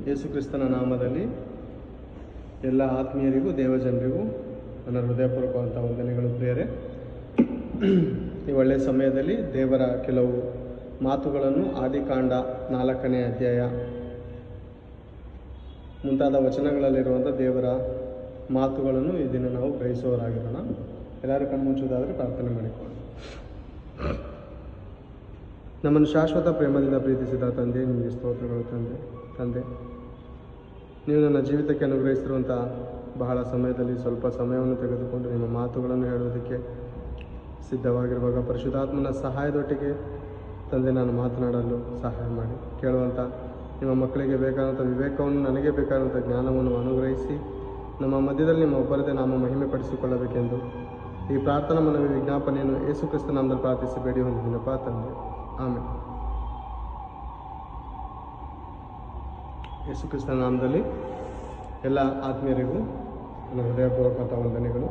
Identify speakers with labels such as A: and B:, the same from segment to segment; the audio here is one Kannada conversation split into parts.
A: ಯೇಸು ಕ್ರಿಸ್ತನ ನಾಮದಲ್ಲಿ ಎಲ್ಲ ಆತ್ಮೀಯರಿಗೂ ದೇವಜನರಿಗೂ ನನ್ನ ಹೃದಯಪೂರ್ವಕವಂಥ ವಂದನೆಗಳು ಪ್ರಿಯರೇ. ಈ ಒಳ್ಳೆಯ ಸಮಯದಲ್ಲಿ ದೇವರ ಕೆಲವು ಮಾತುಗಳನ್ನು ಆದಿಕಾಂಡ 4ನೇ ಅಧ್ಯಾಯ ಮುಂತಾದ ವಚನಗಳಲ್ಲಿರುವಂಥ ದೇವರ ಮಾತುಗಳನ್ನು ಈ ದಿನ ನಾವು ಗ್ರಹಿಸುವವರಾಗಿರೋಣ. ಎಲ್ಲರೂ ಕಣ್ಮುಚ್ಚುವುದಾದರೆ ಪ್ರಾರ್ಥನೆ ಮಾಡಿಕೊಳ್ಳೋಣ. ನಮ್ಮನ್ನು ಶಾಶ್ವತ ಪ್ರೇಮದಿಂದ ಪ್ರೀತಿಸಿದ ತಂದೆ, ನಿಮಗೆ ಸ್ತೋತ್ರಗಳು ತಂದೆ. ನೀವು ನನ್ನ ಜೀವಿತಕ್ಕೆ ಅನುಗ್ರಹಿಸಿರುವಂಥ ಬಹಳ ಸಮಯದಲ್ಲಿ ಸ್ವಲ್ಪ ಸಮಯವನ್ನು ತೆಗೆದುಕೊಂಡು ನಿಮ್ಮ ಮಾತುಗಳನ್ನು ಹೇಳುವುದಕ್ಕೆ ಸಿದ್ಧವಾಗಿರುವಾಗ ಪರಿಶುದ್ಧಾತ್ಮನ ಸಹಾಯದೊಟ್ಟಿಗೆ ತಂದೆ ನಾನು ಮಾತನಾಡಲು ಸಹಾಯ ಮಾಡಿ, ಕೇಳುವಂಥ ನಿಮ್ಮ ಮಕ್ಕಳಿಗೆ ಬೇಕಾದಂಥ ವಿವೇಕವನ್ನು, ನನಗೆ ಬೇಕಾದಂಥ ಜ್ಞಾನವನ್ನು ಅನುಗ್ರಹಿಸಿ ನಮ್ಮ ಮಧ್ಯದಲ್ಲಿ ನಿಮ್ಮ ಒಬ್ಬರದೇ ನಾಮ ಮಹಿಮೆ ಪಡಿಸಿಕೊಳ್ಳಬೇಕೆಂದು ಈ ಪ್ರಾರ್ಥನಾ ಮನವಿ ವಿಜ್ಞಾಪನೆಯನ್ನು ಯೇಸು ಕ್ರಿಸ್ತ ನಾಮದಲ್ಲಿ ಪ್ರಾರ್ಥಿಸಿ ಬೇಡಿ ಹೊಂದಿದ್ದೀನಪ್ಪ ತಂದೆ, ಆಮೇಲೆ. ಯೇಸು ಕ್ರಿಸ್ತನ ನಾಮದಲ್ಲಿ ಎಲ್ಲ ಆತ್ಮೀಯರಿಗೂ ನನ್ನ ಹೃದಯಪೂರ್ವಕ ವಂದನೆಗಳು.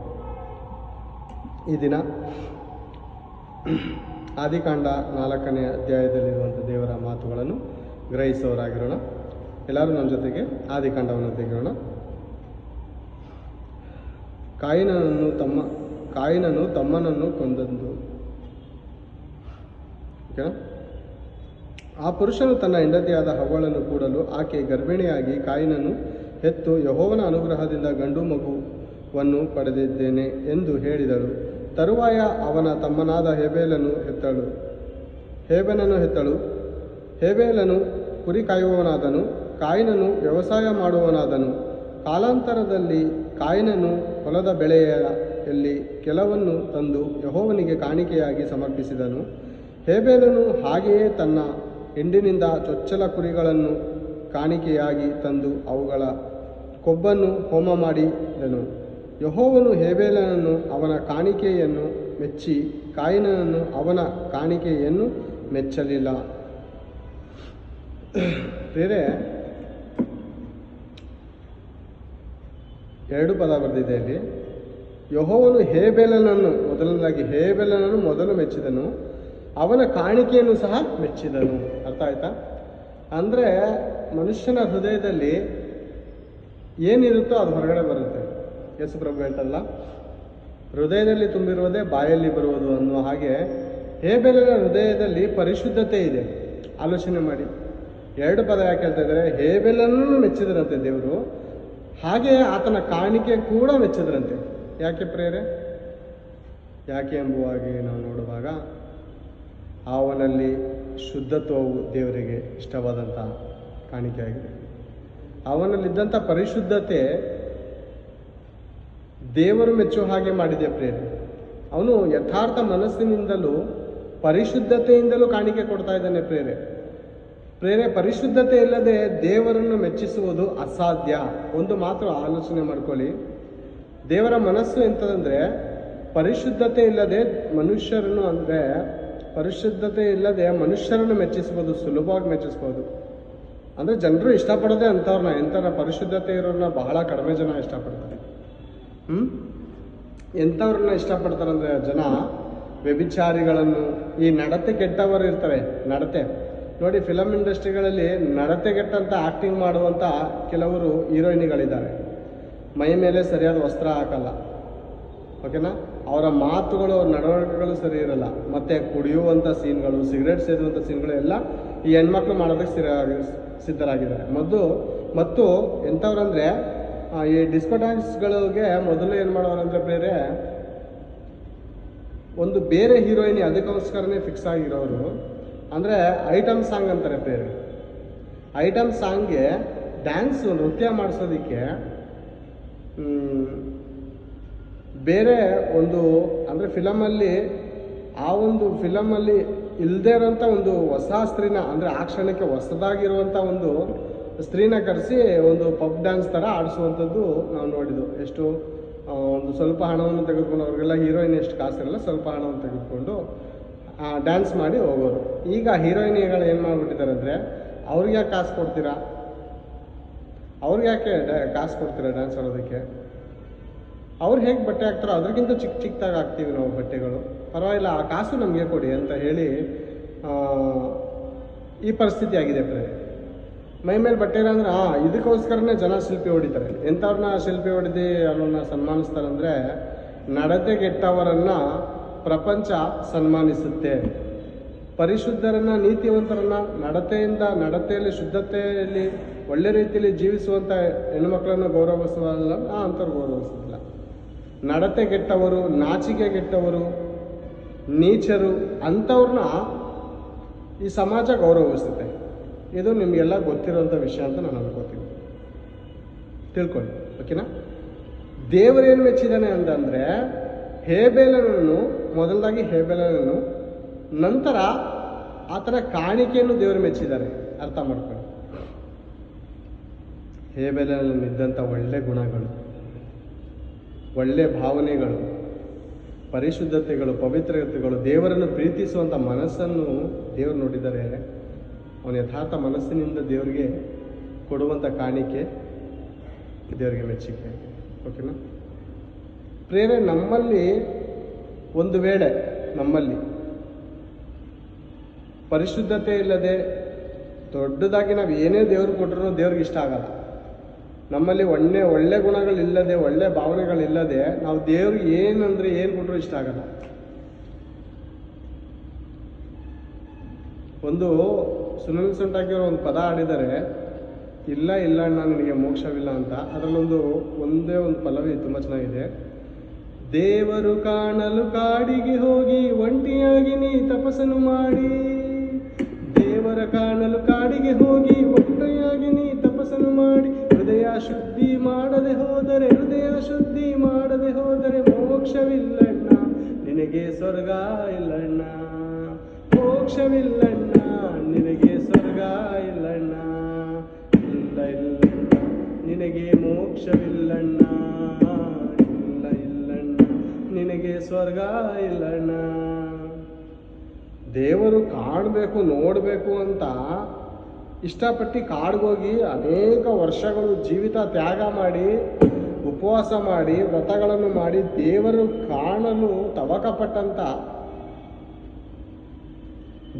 A: ಈ ದಿನ ಆದಿಕಾಂಡ 4ನೇ ಅಧ್ಯಾಯದಲ್ಲಿರುವಂಥ ದೇವರ ಮಾತುಗಳನ್ನು ಗ್ರಹಿಸುವವರಾಗಿರೋಣ. ಎಲ್ಲರೂ ನನ್ನ ಜೊತೆಗೆ ಆದಿಕಾಂಡವನ್ನು ತೆಗೆಯೋಣ. ಕಾಯಿನನು ತಮ್ಮನನ್ನು ಕೊಂದದ್ದು. ಓಕೆನಾ? ಆ ಪುರುಷನು ತನ್ನ ಹೆಂಡತಿಯಾದ ಹವ್ವಳನ್ನು ಕೂಡಲು ಆಕೆ ಗರ್ಭಿಣಿಯಾಗಿ ಕಾಯಿನನ್ನು ಹೆತ್ತು ಯೆಹೋವನ ಅನುಗ್ರಹದಿಂದ ಗಂಡು ಮಗುವನ್ನು ಪಡೆದಿದ್ದೇನೆ ಎಂದು ಹೇಳಿದಳು. ತರುವಾಯ ಅವನ ತಮ್ಮನಾದ ಹೇಬೇಲನನ್ನು ಹೆತ್ತಳು. ಹೇಬೇಲನು ಕುರಿ ಕಾಯುವವನಾದನು, ಕಾಯಿನನು ವ್ಯವಸಾಯ ಮಾಡುವವನಾದನು. ಕಾಲಾಂತರದಲ್ಲಿ ಕಾಯಿನನು ಹೊಲದ ಬೆಳೆಯಲ್ಲಿ ಕೆಲವನ್ನು ತಂದು ಯೆಹೋವನಿಗೆ ಕಾಣಿಕೆಯಾಗಿ ಸಮರ್ಪಿಸಿದನು. ಹೇಬೇಲನು ಹಾಗೆಯೇ ತನ್ನ ಹಿಂಡಿನಿಂದ ಚೊಚ್ಚಲ ಕುರಿಗಳನ್ನು ಕಾಣಿಕೆಯಾಗಿ ತಂದು ಅವುಗಳ ಕೊಬ್ಬನ್ನು ಹೋಮ ಮಾಡಿದನು. ಯೆಹೋವನು ಹೇಬೇಲನನ್ನು ಅವನ ಕಾಣಿಕೆಯನ್ನು ಮೆಚ್ಚಿ ಕಾಯಿನನನ್ನು ಅವನ ಕಾಣಿಕೆಯನ್ನು ಮೆಚ್ಚಲಿಲ್ಲ. ಬೇರೆ 2 ಪದ ಬರೆದಿದೆ ಅಲ್ಲಿ. ಯೆಹೋವನು ಹೇಬೇಲನನ್ನು ಮೊದಲು ಮೆಚ್ಚಿದನು, ಅವನ ಕಾಣಿಕೆಯನ್ನು ಸಹ ಮೆಚ್ಚಿದನು. ಅರ್ಥ ಆಯ್ತಾ? ಅಂದರೆ ಮನುಷ್ಯನ ಹೃದಯದಲ್ಲಿ ಏನಿರುತ್ತೋ ಅದು ಹೊರಗಡೆ ಬರುತ್ತೆ. ಯೇಸು ಪ್ರಭು ಹೇಳ್ತಲ್ಲ, ಹೃದಯದಲ್ಲಿ ತುಂಬಿರುವುದೇ ಬಾಯಲ್ಲಿ ಬರುವುದು ಅನ್ನುವ ಹಾಗೆ ಹೇಬೇಲನ ಹೃದಯದಲ್ಲಿ ಪರಿಶುದ್ಧತೆ ಇದೆ. ಆಲೋಚನೆ ಮಾಡಿ, 2 ಪದ ಯಾಕೆ ಹೇಳ್ತಾ ಇದ್ದಾರೆ? ಹೇಬೇಲನನ್ನು ಮೆಚ್ಚಿದರಂತೆ ದೇವರು, ಹಾಗೆ ಆತನ ಕಾಣಿಕೆ ಕೂಡ ಮೆಚ್ಚಿದ್ರಂತೆ. ಯಾಕೆ ಪ್ರೇರೆ? ಯಾಕೆ ಎಂಬುವಾಗಿ ನಾವು ನೋಡುವಾಗ ಅವನಲ್ಲಿ ಶುದ್ಧತ್ವವು ದೇವರಿಗೆ ಇಷ್ಟವಾದಂಥ ಕಾಣಿಕೆಯಾಗಿದೆ. ಅವನಲ್ಲಿದ್ದಂಥ ಪರಿಶುದ್ಧತೆ ದೇವರು ಮೆಚ್ಚುವ ಹಾಗೆ ಮಾಡಿದೆ ಪ್ರೇರೆ. ಅವನು ಯಥಾರ್ಥ ಮನಸ್ಸಿನಿಂದಲೂ ಪರಿಶುದ್ಧತೆಯಿಂದಲೂ ಕಾಣಿಕೆ ಕೊಡ್ತಾ ಇದ್ದಾನೆ ಪ್ರೇರೆ. ಪರಿಶುದ್ಧತೆ ಇಲ್ಲದೆ ದೇವರನ್ನು ಮೆಚ್ಚಿಸುವುದು ಅಸಾಧ್ಯ. ಒಂದು ಮಾತ್ರ ಆಲೋಚನೆ ಮಾಡ್ಕೊಳ್ಳಿ, ದೇವರ ಮನಸ್ಸು ಎಂತಂದರೆ ಪರಿಶುದ್ಧತೆ ಇಲ್ಲದೆ ಮನುಷ್ಯರನ್ನು ಮೆಚ್ಚಿಸ್ಬೋದು, ಸುಲಭವಾಗಿ ಮೆಚ್ಚಿಸ್ಬೋದು. ಅಂದರೆ ಜನರು ಇಷ್ಟಪಡೋದೇ ಎಂಥವ್ರ ಪರಿಶುದ್ಧತೆ ಇರೋರನ್ನ ಬಹಳ ಕಡಿಮೆ ಜನ ಇಷ್ಟಪಡ್ತಾರೆ. ಎಂಥವ್ರನ್ನ ಇಷ್ಟಪಡ್ತಾರಂದರೆ ಜನ ವ್ಯಭಿಚಾರಿಗಳನ್ನು, ಈ ನಡತೆ ಕೆಟ್ಟವರು ಇರ್ತಾರೆ. ನಡತೆ ನೋಡಿ, ಫಿಲಮ್ ಇಂಡಸ್ಟ್ರಿಗಳಲ್ಲಿ ನಡತೆ ಕೆಟ್ಟಂತ ಆ್ಯಕ್ಟಿಂಗ್ ಮಾಡುವಂಥ ಕೆಲವರು ಹೀರೋಯಿನಿಗಳಿದ್ದಾರೆ. ಮೈ ಮೇಲೆ ಸರಿಯಾದ ವಸ್ತ್ರ ಹಾಕಲ್ಲ, ಓಕೆನಾ? ಅವರ ಮಾತುಗಳು, ನಡವಳಿಕೆಗಳು ಸರಿ ಇರಲ್ಲ. ಮತ್ತು ಕುಡಿಯುವಂಥ ಸೀನ್ಗಳು, ಸಿಗರೇಟ್ ಸೇದುವಂಥ ಸೀನ್ಗಳು ಎಲ್ಲ ಈ ಹೆಣ್ಮಕ್ಳು ಮಾಡೋದಕ್ಕೆ ಸಿದ್ಧರಾಗಿದ್ದಾರೆ. ಮತ್ತು ಎಂಥವ್ರಂದರೆ ಈ ಡಿಸ್ಕೋ ಡ್ಯಾನ್ಸ್ಗಳಿಗೆ ಮೊದಲು ಏನು ಮಾಡೋರಂದರೆ ಬೇರೆ ಒಂದು ಬೇರೆ ಹೀರೋಯಿನಿ ಅದಕ್ಕೋಸ್ಕರನೇ ಫಿಕ್ಸ್ ಆಗಿರೋರು. ಅಂದರೆ ಐಟಮ್ ಸಾಂಗ್ ಅಂತಾರೆ ಬೇರೆ. ಐಟಮ್ ಸಾಂಗ್ಗೆ ನೃತ್ಯ ಮಾಡಿಸೋದಕ್ಕೆ ಬೇರೆ ಒಂದು, ಅಂದರೆ ಫಿಲಮಲ್ಲಿ ಇಲ್ಲದೇ ಇರೋಂಥ ಒಂದು ಹೊಸ ಸ್ತ್ರೀನ, ಅಂದರೆ ಆ ಕ್ಷಣಕ್ಕೆ ಹೊಸದಾಗಿರುವಂಥ ಒಂದು ಸ್ತ್ರೀನ ಕರೆಸಿ ಒಂದು ಪಬ್ ಡ್ಯಾನ್ಸ್ ಥರ ಆಡಿಸುವಂಥದ್ದು ನಾವು ನೋಡಿದ್ದು. ಎಷ್ಟು ಒಂದು ಸ್ವಲ್ಪ ಹಣವನ್ನು ತೆಗೆದುಕೊಂಡು, ಅವ್ರಿಗೆಲ್ಲ ಹೀರೋಯಿನ್ ಎಷ್ಟು ಕಾಸಿರಲ್ಲ, ಸ್ವಲ್ಪ ಹಣವನ್ನು ತೆಗೆದುಕೊಂಡು ಡ್ಯಾನ್ಸ್ ಮಾಡಿ ಹೋಗೋರು. ಈಗ ಹೀರೋಯಿನಿಗಳು ಏನು ಮಾಡಿಬಿಟ್ಟಿದ್ದಾರೆ ಅಂದರೆ, ಅವ್ರಿಗೆ ಯಾಕೆ ಕಾಸು ಕೊಡ್ತೀರಾ ಡ್ಯಾನ್ಸ್ ಆಡೋದಕ್ಕೆ? ಅವ್ರು ಹೇಗೆ ಬಟ್ಟೆ ಹಾಕ್ತಾರೋ ಅದಕ್ಕಿಂತ ಚಿಕ್ಕದಾಗಿ ಹಾಕ್ತೀವಿ ನಾವು ಬಟ್ಟೆಗಳು, ಪರವಾಗಿಲ್ಲ, ಆ ಕಾಸು ನಮಗೆ ಕೊಡಿ ಅಂತ ಹೇಳಿ ಈ ಪರಿಸ್ಥಿತಿ ಆಗಿದೆ. ಮೈ ಮೇಲೆ ಬಟ್ಟೆ ಇಲ್ಲ ಅಂದ್ರೆ ಇದಕ್ಕೋಸ್ಕರನೇ ಜನ ಶಿಲ್ಪಿ ಹೊಡಿತಾರೆ. ಎಂಥವ್ರನ್ನ ಶಿಲ್ಪಿ ಹೊಡೆದು ಅವ್ರನ್ನ ಸನ್ಮಾನಿಸ್ತಾರಂದರೆ, ನಡತೆಗೆಟ್ಟವರನ್ನು ಪ್ರಪಂಚ ಸನ್ಮಾನಿಸುತ್ತೆ. ಪರಿಶುದ್ಧರನ್ನ, ನೀತಿವಂತರನ್ನ, ನಡತೆಯಲ್ಲಿ ಶುದ್ಧತೆಯಲ್ಲಿ ಒಳ್ಳೆ ರೀತಿಯಲ್ಲಿ ಜೀವಿಸುವಂಥ ಹೆಣ್ಣುಮಕ್ಕಳನ್ನು ಗೌರವಿಸುವಲ್ಲ, ಅಂಥವ್ರು ಗೌರವಿಸೋದಿಲ್ಲ. ನಡತೆಗೆಟ್ಟವರು, ನಾಚಿಕೆಗೆಟ್ಟವರು, ನೀಚರು ಅಂಥವ್ರನ್ನ ಈ ಸಮಾಜ ಗೌರವಿಸುತ್ತೆ. ಇದು ನಿಮಗೆಲ್ಲ ಗೊತ್ತಿರುವಂಥ ವಿಷಯ ಅಂತ ನಾನು ಅನ್ಕೋತೀನಿ. ತಿಳ್ಕೊಳ್ಳಿ, ಓಕೆನಾ? ದೇವರೇನು ಮೆಚ್ಚಿದ್ದಾನೆ ಅಂತಂದರೆ, ಹೇಬೇಲನನ್ನು, ಮೊದಲದಾಗಿ ಹೇಬೇಲನನ್ನು, ನಂತರ ಆತನ ಕಾಣಿಕೆಯನ್ನು ದೇವರು ಮೆಚ್ಚಿದ್ದಾರೆ. ಅರ್ಥ ಮಾಡ್ಕೊಳ್ಳಿ. ಹೇಬೇಲನಲ್ಲಿದ್ದಂಥ ಒಳ್ಳೆ ಗುಣಗಳು, ಒಳ್ಳೆ ಭಾವನೆಗಳು, ಪರಿಶುದ್ಧತೆಗಳು, ಪವಿತ್ರತೆಗಳು, ದೇವರನ್ನು ಪ್ರೀತಿಸುವಂಥ ಮನಸ್ಸನ್ನು ದೇವರು ನೋಡಿದರೆ, ಅವನ ಯಥಾರ್ಥ ಮನಸ್ಸಿನಿಂದ ದೇವರಿಗೆ ಕೊಡುವಂಥ ಕಾಣಿಕೆ ದೇವರಿಗೆ ಮೆಚ್ಚುಗೆ. ಓಕೆನಾ? ಪ್ರೇರೆ, ನಮ್ಮಲ್ಲಿ ಒಂದು ವೇಳೆ ನಮ್ಮಲ್ಲಿ ಪರಿಶುದ್ಧತೆ ಇಲ್ಲದೆ ದೊಡ್ಡದಾಗಿ ನಾವು ಏನೇ ದೇವ್ರು ಕೊಟ್ಟರು ದೇವ್ರಿಗೆ ಇಷ್ಟ ಆಗಲ್ಲ. ನಮ್ಮಲ್ಲಿ ಒಳ್ಳೆ ಗುಣಗಳಿಲ್ಲದೆ, ಒಳ್ಳೆ ಭಾವನೆಗಳಿಲ್ಲದೆ ನಾವು ದೇವ್ರಿಗೆ ಏನಂದ್ರೆ ಏನು ಕೊಟ್ಟರು ಇಷ್ಟ ಆಗಲ್ಲ. ಒಂದು ಸುನಿಲ್ ಸಂಟಾಕಿಯವರು ಒಂದು ಪದ ಆಡಿದರೆ, ಇಲ್ಲ ಅಣ್ಣ ನಿನಗೆ ಮೋಕ್ಷವಿಲ್ಲ ಅಂತ. ಅದರಲ್ಲೊಂದು ಒಂದೇ ಒಂದು ಪಲ್ಲವಿ ತುಂಬ ಚೆನ್ನಾಗಿದೆ. ದೇವರು ಕಾಣಲು ಕಾಡಿಗೆ ಹೋಗಿ ಒಂಟಿಯಾಗಿ ನೀ ತಪಸ್ಸನ್ನು ಮಾಡಿ, ದೇವರ ಕಾಣಲು ಕಾಡಿಗೆ ಹೋಗಿ ಒಂಟಿಯಾಗಿ ನೀ ತಪಸ್ಸನ್ನು ಮಾಡಿ, ಹೃದಯ ಶುದ್ಧಿ ಮಾಡದೆ ಹೋದರೆ ಮೋಕ್ಷವಿಲ್ಲಣ್ಣ, ನಿನಗೆ ಸ್ವರ್ಗ ಇಲ್ಲಣ್ಣ. ಮೋಕ್ಷವಿಲ್ಲಣ್ಣ, ನಿನಗೆ ಸ್ವರ್ಗ ಇಲ್ಲಣ್ಣ. ಇಲ್ಲಣ್ಣ, ನಿನಗೆ ಮೋಕ್ಷವಿಲ್ಲಣ್ಣ. ಇಲ್ಲಣ್ಣ, ನಿನಗೆ ಸ್ವರ್ಗ ಇಲ್ಲಣ್ಣ. ದೇವರು ಕಾಣಬೇಕು, ನೋಡಬೇಕು ಅಂತ ಇಷ್ಟಪಟ್ಟು ಕಾಡ್ಗೋಗಿ ಅನೇಕ ವರ್ಷಗಳು ಜೀವಿತ ತ್ಯಾಗ ಮಾಡಿ, ಉಪವಾಸ ಮಾಡಿ, ವ್ರತಗಳನ್ನು ಮಾಡಿ ದೇವರು ಕಾಣಲು ತವಕಪಟ್ಟಂತ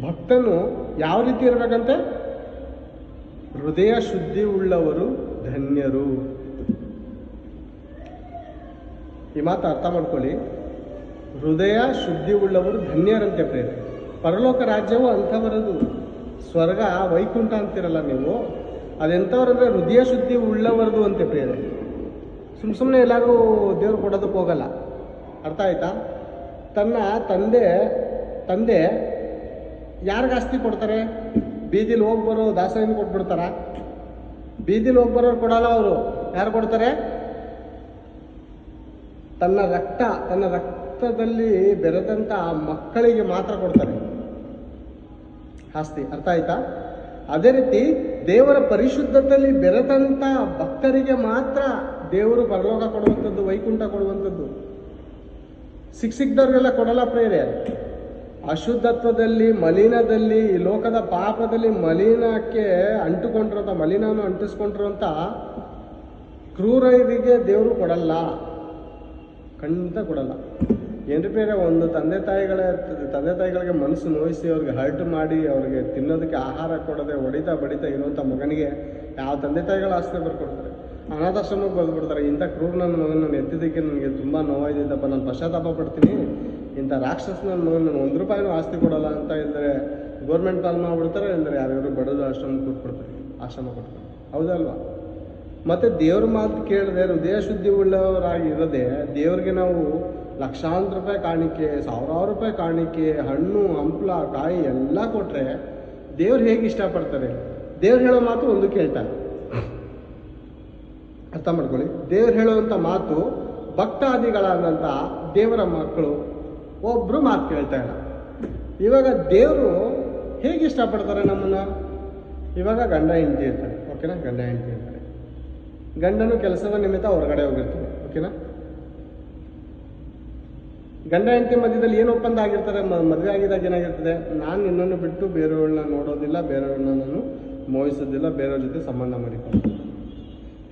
A: ಭಕ್ತನು ಯಾವ ರೀತಿ ಇರಬೇಕಂತೆ? ಹೃದಯ ಶುದ್ಧಿ ಉಳ್ಳವರು ಧನ್ಯರು. ಈ ಮಾತು ಅರ್ಥ ಮಾಡ್ಕೊಳ್ಳಿ. ಹೃದಯ ಶುದ್ಧಿ ಉಳ್ಳವರು ಧನ್ಯರಂತೆ ಪ್ರೇರೆ. ಪರಲೋಕ ರಾಜ್ಯವು ಅಂಥವರದು. ಸ್ವರ್ಗ, ವೈಕುಂಠ ಅಂತಿರಲ್ಲ ನೀವು, ಅದೆಂಥವ್ರಂದ್ರೆ ಹೃದಯ ಶುದ್ಧಿ ಉಳ್ಳವರದು ಅಂತೆ ಪ್ರೇರೆ. ಸುಮ್ಮನೆ ಎಲ್ಲರೂ ದೇವ್ರು ಕೊಡೋದಕ್ಕೆ ಹೋಗಲ್ಲ. ಅರ್ಥ ಆಯ್ತಾ? ತನ್ನ ತಂದೆ ಯಾರಿಗೆ ಆಸ್ತಿ ಕೊಡ್ತಾರೆ? ಬೀದಿಲಿ ಹೋಗಿ ಬರೋ ದಾಸರನ್ನು ಕೊಟ್ಬಿಡ್ತಾರ? ಬೀದಿಲಿ ಹೋಗಿ ಬರೋರು ಕೊಡಲ್ಲ. ಅವರು ಯಾರು ಕೊಡ್ತಾರೆ? ತನ್ನ ರಕ್ತದಲ್ಲಿ ಬೆರೆದಂಥ ಮಕ್ಕಳಿಗೆ ಮಾತ್ರ ಕೊಡ್ತಾರೆ ಆಸ್ತಿ. ಅರ್ಥ ಆಯ್ತಾ? ಅದೇ ರೀತಿ ದೇವರ ಪರಿಶುದ್ಧತೆಯಲ್ಲಿ ಬೆರೆತಂಥ ಭಕ್ತರಿಗೆ ಮಾತ್ರ ದೇವರು ಪರಲೋಕ ಕೊಡುವಂಥದ್ದು, ವೈಕುಂಠ ಕೊಡುವಂಥದ್ದು. ಸಿಕ್ಕಿದವ್ರಿಗೆಲ್ಲ ಕೊಡಲ್ಲ ಪ್ರೇರೆ. ಅಶುದ್ಧತ್ವದಲ್ಲಿ, ಮಲಿನದಲ್ಲಿ, ಈ ಲೋಕದ ಪಾಪದಲ್ಲಿ ಮಲಿನಕ್ಕೆ ಮಲಿನವನ್ನು ಅಂಟಿಸ್ಕೊಂಡಿರುವಂಥ ಕ್ರೂರರಿಗೆ ದೇವರು ಕೊಡಲ್ಲ, ಖಂಡಿತ ಕೊಡಲ್ಲ. ಏನ್ರಿ ಬೇರೆ, ಒಂದು ತಂದೆ ತಾಯಿಗಳಿಗೆ ಮನಸ್ಸು ನೋಯಿಸಿ ಅವ್ರಿಗೆ ಹರ್ಟ್ ಮಾಡಿ ಅವ್ರಿಗೆ ತಿನ್ನೋದಕ್ಕೆ ಆಹಾರ ಕೊಡದೆ ಹೊಡಿತಾ ಇರುವಂಥ ಮಗನಿಗೆ ಯಾವ ತಂದೆ ತಾಯಿಗಳ ಆಸ್ತಿ ಬರ್ಕೊಡ್ತಾರೆ? ಅನಾಥಾಶ್ರಮಕ್ಕೆ ಬಂದುಬಿಡ್ತಾರೆ. ಇಂಥ ಕ್ರೂರ್ ನನ್ನ ಮಗನ ನಾನು ಎತ್ತಿದ್ದಕ್ಕೆ ನನಗೆ ತುಂಬ ನೋವಾಯ್ತಪ್ಪ, ನಾನು ಪಶ್ಚಾತ್ತಾಪ ಪಡ್ತೀನಿ, ಇಂಥ ರಾಕ್ಷಸ ನನ್ನ ಮಗನ ನಾನು ₹1 ಆಸ್ತಿ ಕೊಡೋಲ್ಲ ಅಂತ ಇದ್ದರೆ ಗೌರ್ಮೆಂಟ್ ಕಾಲ್ ಮಾಡಿಬಿಡ್ತಾರೆ. ಅಂದರೆ ಯಾರ್ಯಾರು ಬಡದು ಆಶ್ರಮ ಕೊಟ್ಬಿಡ್ತಾರೆ. ಹೌದಲ್ವಾ? ಮತ್ತು ದೇವ್ರ ಮಾತು ಕೇಳದೆ ಹೃದಯ ಶುದ್ಧಿ ಉಳ್ಳವರಾಗಿರದೆ ದೇವ್ರಿಗೆ ನಾವು ಲಕ್ಷಾಂತರ ರೂಪಾಯಿ ಕಾಣಿಕೆ, ₹1000 ಕಾಣಿಕೆ, ಹಣ್ಣು ಹಂಪ್ಲ ಕಾಯಿ ಎಲ್ಲ ಕೊಟ್ಟರೆ ದೇವ್ರು ಹೇಗೆ ಇಷ್ಟಪಡ್ತಾರೆ? ದೇವ್ರು ಹೇಳೋ ಮಾತು ಒಂದು ಕೇಳ್ತಾರೆ. ಅರ್ಥ ಮಾಡ್ಕೊಳ್ಳಿ. ದೇವ್ರು ಹೇಳುವಂಥ ಮಾತು ಭಕ್ತಾದಿಗಳಾದಂಥ ದೇವರ ಮಕ್ಕಳು ಒಬ್ಬರು ಮಾತು ಕೇಳ್ತಾ ಇಲ್ಲ. ಇವಾಗ ದೇವರು ಹೇಗೆ ಇಷ್ಟಪಡ್ತಾರೆ ನಮ್ಮನ್ನು? ಇವಾಗ ಗಂಡ ಹೆಂಡತಿ ಇರ್ತಾರೆ, ಓಕೆನಾ? ಗಂಡ ಹೆಂಡತಿ ಇರ್ತಾರೆ. ಗಂಡನು ಕೆಲಸದ ನಿಮಿತ್ತ ಹೊರಗಡೆ ಹೋಗಿರ್ತಾರೆ, ಓಕೆನಾ? ಗಂಡ ಹೆಂಡತಿ ಮಧ್ಯದಲ್ಲಿ ಏನು ಒಪ್ಪಂದ ಆಗಿರ್ತಾರೆ? ಮದುವೆ ಆಗಿದಾಗ ಏನಾಗಿರ್ತದೆ? ನಾನು ನಿನ್ನನ್ನು ಬಿಟ್ಟು ಬೇರೆಯವ್ರನ್ನ ನೋಡೋದಿಲ್ಲ, ಬೇರೆಯವ್ರನ್ನ ನಾನು ಮೋಹಿಸೋದಿಲ್ಲ, ಬೇರೆಯವ್ರ ಜೊತೆ ಸಂಬಂಧ ಮಾಡಿಕೊಂಡು.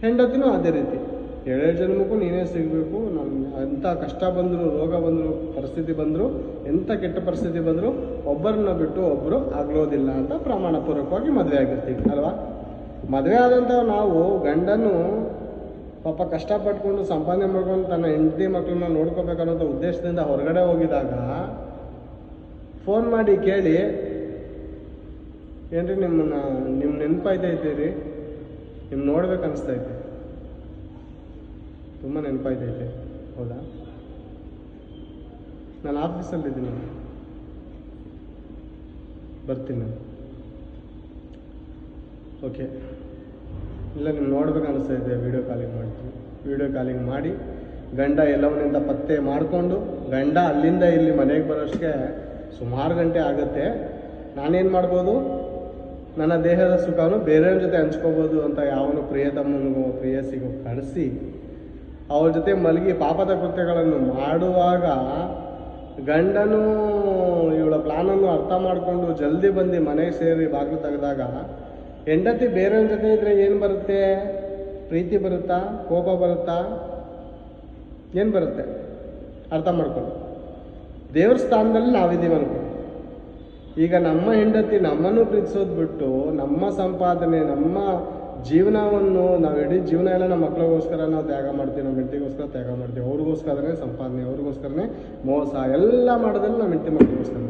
A: ಹೆಂಡತಿನೂ ಅದೇ ರೀತಿ, 7 ಜನ್ಮಕ್ಕೂ ನೀನೇ ಸಿಗಬೇಕು. ನಾನು ಎಂಥ ಕಷ್ಟ ಬಂದರು, ರೋಗ ಬಂದರು, ಪರಿಸ್ಥಿತಿ ಬಂದರು, ಎಂಥ ಕೆಟ್ಟ ಪರಿಸ್ಥಿತಿ ಬಂದರು ಒಬ್ಬರನ್ನ ಬಿಟ್ಟು ಒಬ್ಬರು ಆಗಲೋದಿಲ್ಲ ಅಂತ ಪ್ರಮಾಣ ಪೂರ್ವಕವಾಗಿ ಮದುವೆ ಆಗಿರ್ತೀವಿ ಅಲ್ವಾ? ಮದುವೆ ಆದಂಥ ನಾವು ಗಂಡನು ಪಾಪ ಕಷ್ಟಪಟ್ಕೊಂಡು ಸಂಪಾದನೆ ಮಾಡ್ಕೊಂಡು ತನ್ನ ಹೆಂಡತಿ ಮಕ್ಕಳನ್ನ ನೋಡ್ಕೋಬೇಕನ್ನೋಂಥ ಉದ್ದೇಶದಿಂದ ಹೊರಗಡೆ ಹೋಗಿದಾಗ ಫೋನ್ ಮಾಡಿ ಕೇಳಿ, ಏನ್ರಿ ನಿಮ್ಮ ನೆನಪಾಯ್ತೈತೆ ರೀ, ನಿಮ್ಮ ನೋಡ್ಬೇಕು ಅನಿಸ್ತೈತೆ, ತುಂಬ ನೆನಪಾಯ್ತೈತೆ, ಹೌದಾ? ನಾನು ಆಫೀಸಲ್ಲಿದ್ದೀನಿ, ಬರ್ತೀನಿ ನಾನು. ಓಕೆ, ಇಲ್ಲ ನಿಮ್ಮ ನೋಡ್ಬೇಕು ಅನಿಸ್ತೈತೆ, ವೀಡಿಯೋ ಕಾಲಿಂಗ್ ಮಾಡ್ತೀನಿ. ವೀಡಿಯೋ ಕಾಲಿಂಗ್ ಮಾಡಿ ಗಂಡ ಎಲ್ಲವನ್ನಿಂದ ಪತ್ತೆ ಮಾಡಿಕೊಂಡು ಗಂಡ ಅಲ್ಲಿಂದ ಇಲ್ಲಿ ಮನೆಗೆ ಬರೋಷ್ಟಕ್ಕೆ ಸುಮಾರು ಗಂಟೆ ಆಗುತ್ತೆ. ನಾನೇನು ಮಾಡ್ಬೋದು, ನನ್ನ ದೇಹದ ಸುಖವನ್ನು ಬೇರೆಯವ್ರ ಜೊತೆ ಹಂಚ್ಕೋಬೋದು ಅಂತ ಯಾವನು ಪ್ರಿಯತಮ್ಮನಿಗೋ ಪ್ರೇಯಸಿಗೋ ಕಳಿಸಿ ಅವ್ರ ಜೊತೆ ಮಲಗಿ ಪಾಪದ ಕೃತ್ಯಗಳನ್ನು ಮಾಡುವಾಗ ಗಂಡನು ಇವಳ ಪ್ಲಾನನ್ನು ಅರ್ಥ ಮಾಡಿಕೊಂಡು ಜಲ್ದಿ ಬಂದು ಮನೆಗೆ ಸೇರಿ ಬಾಗಿಲು ತೆಗೆದಾಗ ಹೆಂಡತಿ ಬೇರೆಯವ್ರ ಜೊತೆ ಇದ್ರೆ ಏನು ಬರುತ್ತೆ? ಪ್ರೀತಿ ಬರುತ್ತಾ? ಕೋಪ ಬರುತ್ತಾ? ಏನು ಬರುತ್ತೆ? ಅರ್ಥ ಮಾಡ್ಕೊಂಡು ದೇವ್ರ ಸ್ಥಾನದಲ್ಲಿ ನಾವಿದ್ದೀವಿ ಅನ್ಕೊಂಡು ಈಗ ನಮ್ಮ ಹೆಂಡತಿ ನಮ್ಮನ್ನು ಪ್ರೀತಿಸೋದು ಬಿಟ್ಟು ನಮ್ಮ ಸಂಪಾದನೆ, ನಮ್ಮ ಜೀವನವನ್ನು ನಾವು ಇಡೀ ಜೀವನ ಎಲ್ಲ ನಮ್ಮ ಮಕ್ಕಳಿಗೋಸ್ಕರ ನಾವು ತ್ಯಾಗ ಮಾಡ್ತೀವಿ, ನಮ್ಮ ಹೆಂಡತಿಗೋಸ್ಕರ ತ್ಯಾಗ ಮಾಡ್ತೀವಿ, ಅವ್ರಿಗೋಸ್ಕರನೇ ಸಂಪಾದನೆ, ಅವ್ರಿಗೋಸ್ಕರನೇ ಮೋಸ ಎಲ್ಲ ಮಾಡೋದ್ರಲ್ಲಿ ನಮ್ಮ ಹೆಂಡತಿ ಮಕ್ಕಳಿಗೋಸ್ಕರ.